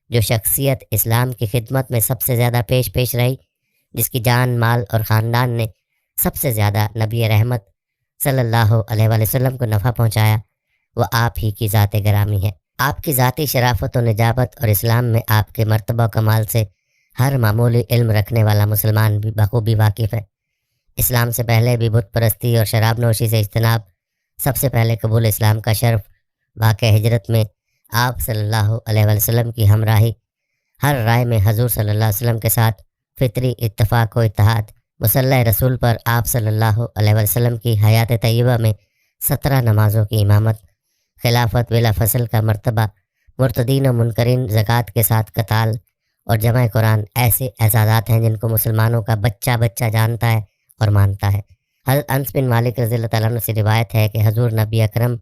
جو شخصیت اسلام کی خدمت میں سب سے زیادہ پیش رہی، جس کی جان مال اور خاندان نے سب سے زیادہ نبی رحمت صلی اللہ علیہ وآلہ وسلم کو نفع پہنچایا، وہ آپ ہی کی ذات گرامی ہے۔ آپ کی ذاتی شرافت و نجابت اور اسلام میں آپ کے مرتبہ و کمال سے ہر معمولی علم رکھنے والا مسلمان بھی بخوبی واقف ہے۔ اسلام سے پہلے بھی بت پرستی اور شراب نوشی سے اجتناب، سب سے پہلے قبول اسلام کا شرف، واقع ہجرت میں آپ صلی اللہ علیہ وآلہ وسلم کی ہمراہی، ہر رائے میں حضور صلی اللہ علیہ وسلم کے ساتھ فطری اتفاق و اتحاد، مسلح رسول پر آپ صلی اللہ علیہ وآلہ وسلم کی حیات طیبہ میں 17 نمازوں کی امامت، خلافت بلا فصل کا مرتبہ، مرتدین و منکرین زکوٰۃ کے ساتھ قتال اور جمع قرآن ایسے اعزازات ہیں جن کو مسلمانوں کا بچہ بچہ جانتا ہے اور مانتا ہے۔ حضرت انس بن مالک رضی اللہ تعالیٰ عنہ سے روایت ہے کہ حضور نبی اکرم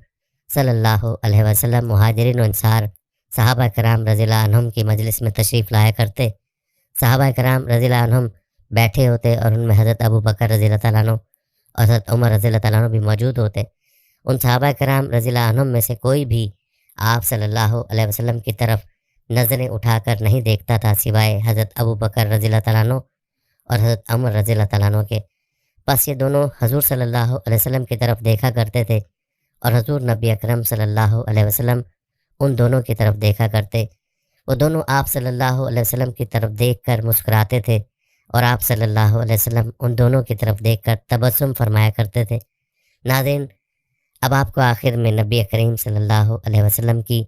صلی اللہ علیہ وسلم مہاجرین و انصار صحابہ کرام رضی اللہ عنہم کی مجلس میں تشریف لایا کرتے۔ صحابہ کرام رضی اللہ عنہم بیٹھے ہوتے اور ان میں حضرت ابو بکر رضی اللہ تعالیٰ عنہ اور حضرت عمر رضی اللہ تعالیٰ عنہ بھی موجود ہوتے۔ ان صحابہ کرام رضی اللہ عنہم میں سے کوئی بھی آپ صلی اللہ علیہ وسلم کی طرف نظریں اٹھا کر نہیں دیکھتا تھا سوائے حضرت ابو بکر رضی اللہ تعالیٰ عنہ اور حضرت عمر رضی اللہ تعالیٰ عنہ کے۔ بس یہ دونوں حضور صلی اللہ علیہ وسلم کی طرف دیکھا کرتے تھے، اور حضور نبی اکرم صلی اللہ علیہ وسلم ان دونوں کی طرف دیکھا کرتے۔ وہ دونوں آپ صلی اللہ علیہ وسلم کی طرف دیکھ کر مسکراتے تھے، اور آپ صلی اللہ علیہ وسلم ان دونوں کی طرف دیکھ کر تبسم فرمایا کرتے تھے۔ ناظرین، اب آپ کو آخر میں نبی کریم صلی اللہ علیہ وسلم کی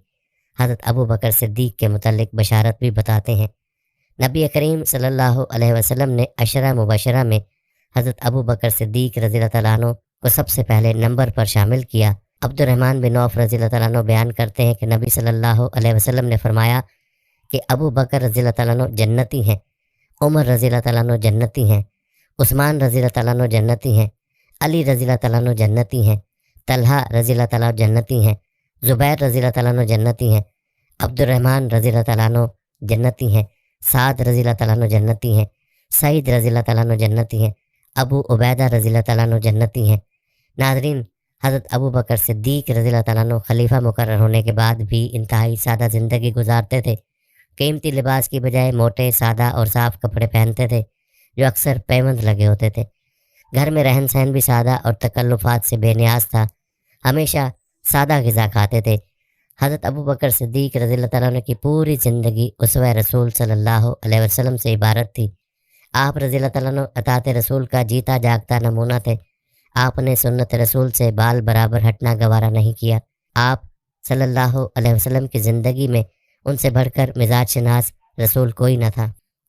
حضرت ابو بکر صدیق کے متعلق بشارت بھی بتاتے ہیں۔ نبی کریم صلی اللہ علیہ وسلم نے عشرہ مبشرہ میں حضرت ابو بکر صدیق رضی اللہ تعالیٰ عنہ کو سب سے پہلے نمبر پر شامل کیا۔ عبد الرحمن بن عوف رضی اللہ تعالیٰ عنہ بیان کرتے ہیں کہ نبی صلی اللہ علیہ وسلم نے فرمایا کہ ابو بکر رضی اللہ تعالیٰ عنہ جنتی ہیں، عمر رضی اللہ تعالیٰ عنہ جنتی ہیں، عثمان رضی اللہ تعالیٰ عنہ جنتی ہیں، علی رضی اللہ تعالیٰ عنہ جنتی ہیں، طلحہ رضی اللہ تعالیٰ عنہ جنتی ہیں، زبیر رضی اللہ تعالیٰ عنہ جنتی ہیں، عبد الرحمن رضی اللہ تعالیٰ عنہ جنتی ہیں، سعد رضی اللہ تعالیٰ عنہ جنتی ہیں، سعید رضی اللہ تعالیٰ عنہ جنتی ہیں، ابو عبیدہ رضی اللہ تعالیٰ عنہ جنتی ہیں۔ ناظرین، حضرت ابو بکر صدیق رضی اللہ تعالیٰ عنہ خلیفہ مقرر ہونے کے بعد بھی انتہائی سادہ زندگی گزارتے تھے۔ قیمتی لباس کی بجائے موٹے سادہ اور صاف کپڑے پہنتے تھے جو اکثر پیوند لگے ہوتے تھے۔ گھر میں رہن سہن بھی سادہ اور تکلفات سے بے نیاز تھا، ہمیشہ سادہ غذا کھاتے تھے۔ حضرت ابو بکر صدیق رضی اللہ تعالیٰ عنہ کی پوری زندگی اسوہ رسول صلی اللہ علیہ وسلم سے عبارت تھی۔ آپ رضی اللہ تعالیٰ عنہ اطاعت رسول کا جیتا جاگتا نمونہ تھے۔ آپ نے سنت رسول سے بال برابر ہٹنا گوارا نہیں کیا۔ آپ صلی اللہ علیہ وسلم کی زندگی میں ان سے بڑھ کر مزاج شناس رسول کوئی نہ تھا۔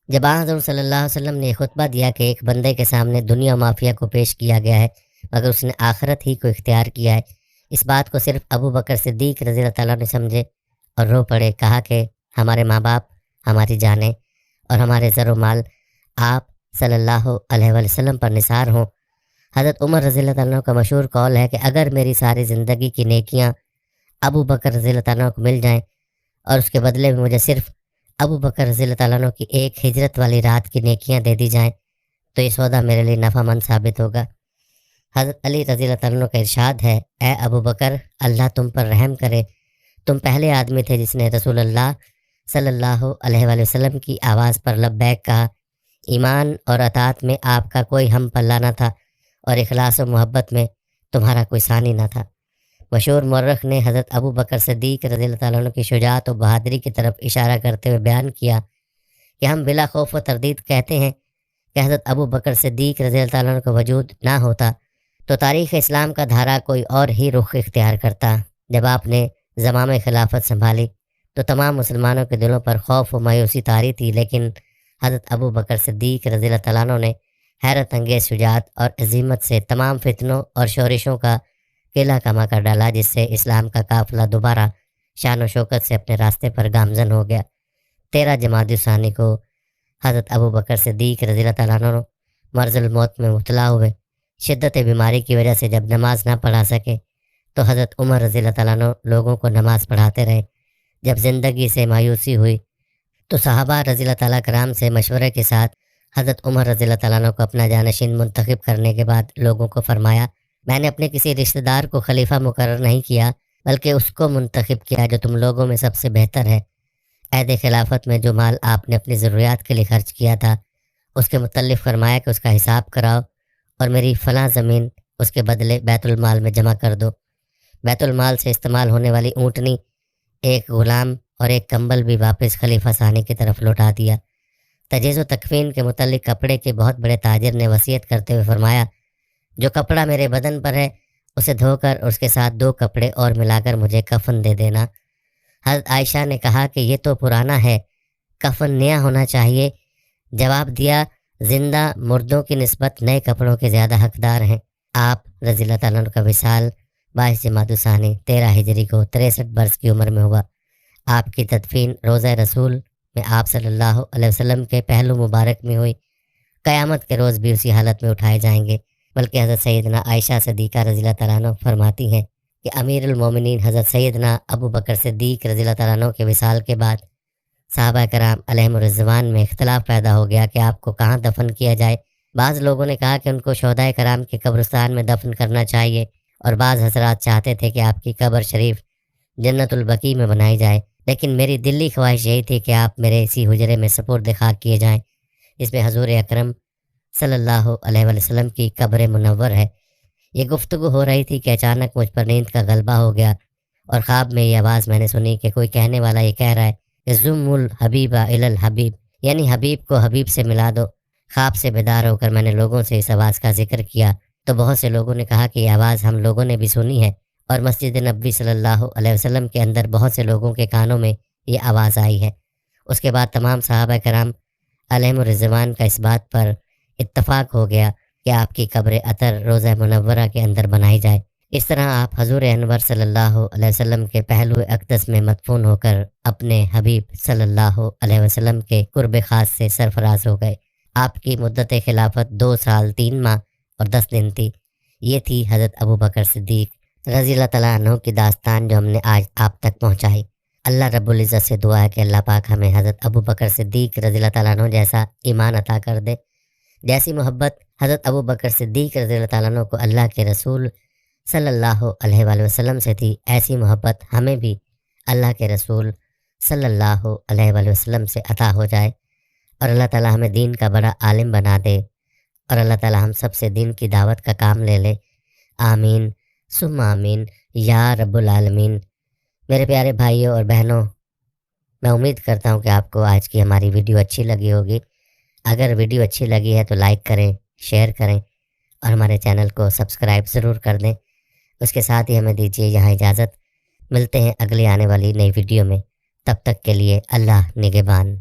جب حضور صلی اللہ علیہ وسلم نے یہ خطبہ دیا کہ ایک بندے کے سامنے دنیا و مافیا کو پیش کیا گیا ہے مگر اس نے آخرت ہی کو اختیار کیا ہے، اس بات کو صرف ابو بکر صدیق رضی اللہ تعالیٰ نے سمجھے اور رو پڑے۔ کہا کہ ہمارے ماں باپ، ہماری جانیں اور ہمارے زر و مال آپ صلی اللہ علیہ وسلم پر نثار ہوں۔ حضرت عمر رضی اللہ تعالیٰ کا مشہور قول ہے کہ اگر میری ساری زندگی کی نیکیاں ابو بکر رضی اللہ تعالیٰ کو مل جائیں اور اس کے بدلے میں مجھے صرف ابو بکر رضی اللہ تعالیٰ کی ایک ہجرت والی رات کی نیکیاں دے دی جائیں تو یہ سودا میرے لیے نفع مند ثابت ہوگا۔ حضرت علی رضی اللہ تعالیٰ کا ارشاد ہے، اے ابو بکر، اللہ تم پر رحم کرے، تم پہلے آدمی تھے جس نے رسول اللہ صلی اللہ علیہ وآلہ وسلم کی آواز پر لبیک کہا۔ ایمان اور اطاعت میں آپ کا کوئی ہم پلہ نہ تھا اور اخلاص و محبت میں تمہارا کوئی ثانی نہ تھا۔ مشہور مورخ نے حضرت ابو بکر صدیق رضی اللہ تعالیٰ عنہ کی شجاعت و بہادری کی طرف اشارہ کرتے ہوئے بیان کیا کہ ہم بلا خوف و تردید کہتے ہیں کہ حضرت ابو بکر صدیق رضی اللہ تعالیٰ عنہ کا وجود نہ ہوتا تو تاریخ اسلام کا دھارا کوئی اور ہی رخ اختیار کرتا۔ جب آپ نے زمام خلافت سنبھالی تو تمام مسلمانوں کے دلوں پر خوف و مایوسی طاری تھی، لیکن حضرت ابو بکر صدیق رضی اللہ تعالیٰ عنہ نے حیرت انگیز شجاعت اور عظیمت سے تمام فتنوں اور شورشوں کا قلعہ کما کر ڈالا، جس سے اسلام کا قافلہ دوبارہ شان و شوکت سے اپنے راستے پر گامزن ہو گیا۔ 13 جمادی الثانی کو حضرت ابو بکر صدیق رضی اللہ تعالیٰ عنہ مرض الموت میں مبتلا ہوئے۔ شدت بیماری کی وجہ سے جب نماز نہ پڑھا سکے تو حضرت عمر رضی اللہ تعالیٰ عنہ لوگوں کو نماز پڑھاتے رہے۔ جب زندگی سے مایوسی ہوئی تو صحابہ رضی اللہ تعالیٰ کرام سے مشورے کے ساتھ حضرت عمر رضی اللہ تعالیٰ عنہ کو اپنا جانشین منتخب کرنے کے بعد لوگوں کو فرمایا، میں نے اپنے کسی رشتہ دار کو خلیفہ مقرر نہیں کیا بلکہ اس کو منتخب کیا جو تم لوگوں میں سب سے بہتر ہے۔ عہد خلافت میں جو مال آپ نے اپنی ضروریات کے لیے خرچ کیا تھا اس کے متعلق فرمایا کہ اس کا حساب کراؤ اور میری فلاں زمین اس کے بدلے بیت المال میں جمع کر دو۔ بیت المال سے استعمال ہونے والی اونٹنی، ایک غلام اور ایک کمبل بھی واپس خلیفہ ثانی کی طرف لوٹا دیا۔ تجہیز و تکفین کے متعلق کپڑے کے بہت بڑے تاجر نے وصیت کرتے ہوئے فرمایا، جو کپڑا میرے بدن پر ہے اسے دھو کر اس کے ساتھ 2 کپڑے اور ملا کر مجھے کفن دے دینا۔ حضرت عائشہ نے کہا کہ یہ تو پرانا ہے، کفن نیا ہونا چاہیے۔ جواب دیا، زندہ مردوں کی نسبت نئے کپڑوں کے زیادہ حقدار ہیں۔ آپ رضی اللہ تعالیٰ عنہ کا وصال 22 جمادی الثانی 13 ہجری کو 63 برس کی عمر میں ہوا۔ آپ کی تدفین روضہ رسول میں آپ صلی اللہ علیہ وسلم کے پہلو مبارک میں ہوئی۔ قیامت کے روز بھی اسی حالت میں اٹھائے جائیں گے، بلکہ حضرت سیدنا عائشہ صدیقہ رضی اللہ تعالیٰ عنہ فرماتی ہیں کہ امیر المومنین حضرت سیدنا ابو بکر صدیق رضی اللہ تعالیٰ عنہ کے وصال کے بعد صحابہ کرام علیہم الرضوان میں اختلاف پیدا ہو گیا کہ آپ کو کہاں دفن کیا جائے۔ بعض لوگوں نے کہا کہ ان کو شہدائے کرام کے قبرستان میں دفن کرنا چاہیے، اور بعض حضرات چاہتے تھے کہ آپ کی قبر شریف جنت البقیع میں بنائی جائے، لیکن میری دلی خواہش یہی تھی کہ آپ میرے اسی حجرے میں سپرد خاک کیے جائیں، اس میں حضور اکرم صلی اللہ علیہ وسلم کی قبر منور ہے۔ یہ گفتگو ہو رہی تھی کہ اچانک مجھ پر نیند کا غلبہ ہو گیا اور خواب میں یہ آواز میں نے سنی کہ کوئی کہنے والا یہ کہہ رہا ہے کہ زم الحبیب الی الحبیب، یعنی حبیب کو حبیب سے ملا دو۔ خواب سے بیدار ہو کر میں نے لوگوں سے اس آواز کا ذکر کیا تو بہت سے لوگوں نے کہا کہ یہ آواز ہم لوگوں نے بھی سنی ہے، اور مسجد نبوی صلی اللہ علیہ وسلم کے اندر بہت سے لوگوں کے کانوں میں یہ آواز آئی ہے۔ اس کے بعد تمام صحابہ کرام علیہم الرضوان کا اس بات پر اتفاق ہو گیا کہ آپ کی قبر اطہر روضہ منورہ کے اندر بنائی جائے۔ اس طرح آپ حضور انور صلی اللہ علیہ وسلم کے پہلو اقدس میں مدفون ہو کر اپنے حبیب صلی اللہ علیہ وسلم کے قرب خاص سے سرفراز ہو گئے۔ آپ کی مدت خلافت 2 سال 3 ماہ اور 10 دن تھی۔ یہ تھی حضرت ابو بکر صدیق رضی اللہ تعالیٰ عنہ کی داستان جو ہم نے آج آپ تک پہنچائی۔ اللہ رب العزت سے دعا ہے کہ اللہ پاک ہمیں حضرت ابو بکر صدیق رضی اللہ تعالیٰ عنہ جیسا ایمان عطا کر دے، جیسی محبت حضرت ابو بکر صدیق رضی اللہ تعالیٰ عنہ کو اللہ کے رسول صلی اللہ علیہ وآلہ وسلم سے تھی، ایسی محبت ہمیں بھی اللہ کے رسول صلی اللہ علیہ وآلہ وسلم سے عطا ہو جائے، اور اللہ تعالیٰ ہمیں دین کا بڑا عالم بنا دے، اور اللہ تعالیٰ ہم سب سے دین کی دعوت کا کام لے لے۔ آمین ثم آمین یا رب العالمین۔ میرے پیارے بھائیوں اور بہنوں، میں امید کرتا ہوں کہ آپ کو آج کی ہماری ویڈیو اچھی لگی ہوگی۔ اگر ویڈیو اچھی لگی ہے تو لائک کریں، شیئر کریں اور ہمارے چینل کو سبسکرائب ضرور کر دیں۔ اس کے ساتھ ہی ہمیں دیجیے یہاں اجازت۔ ملتے ہیں اگلی آنے والی نئی ویڈیو میں، تب تک کے لیے اللہ نگہبان۔